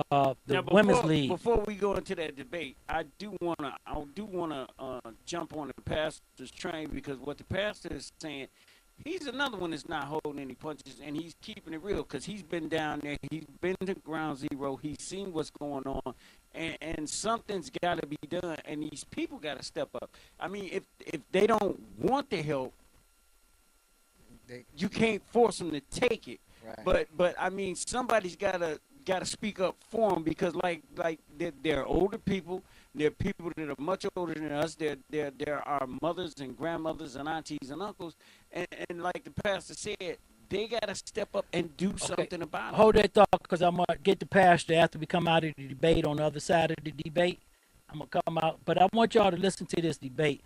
the Women's League. Before we go into that debate, I do wanna jump on the pastor's train, because what the pastor is saying, he's another one that's not holding any punches, and he's keeping it real because he's been down there, he's been to ground zero, he's seen what's going on, and something's got to be done, and these people got to step up. I mean, if they don't want the help, you can't force them to take it. Right. But I mean, somebody's got to speak up for them, because like they're older people. They're people that are much older than us. They're our mothers and grandmothers and aunties and uncles. And like the pastor said, they got to step up and do something about it. Hold that thought, because I'm going to get the pastor after we come out of the debate on the other side of the debate. I'm going to come out. But I want y'all to listen to this debate.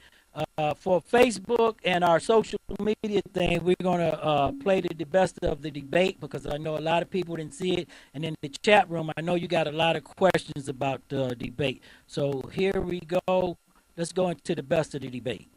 For Facebook and our social media thing, we're going to play the best of the debate, because I know a lot of people didn't see it. And in the chat room, I know you got a lot of questions about the debate. So here we go. Let's go into the best of the debate.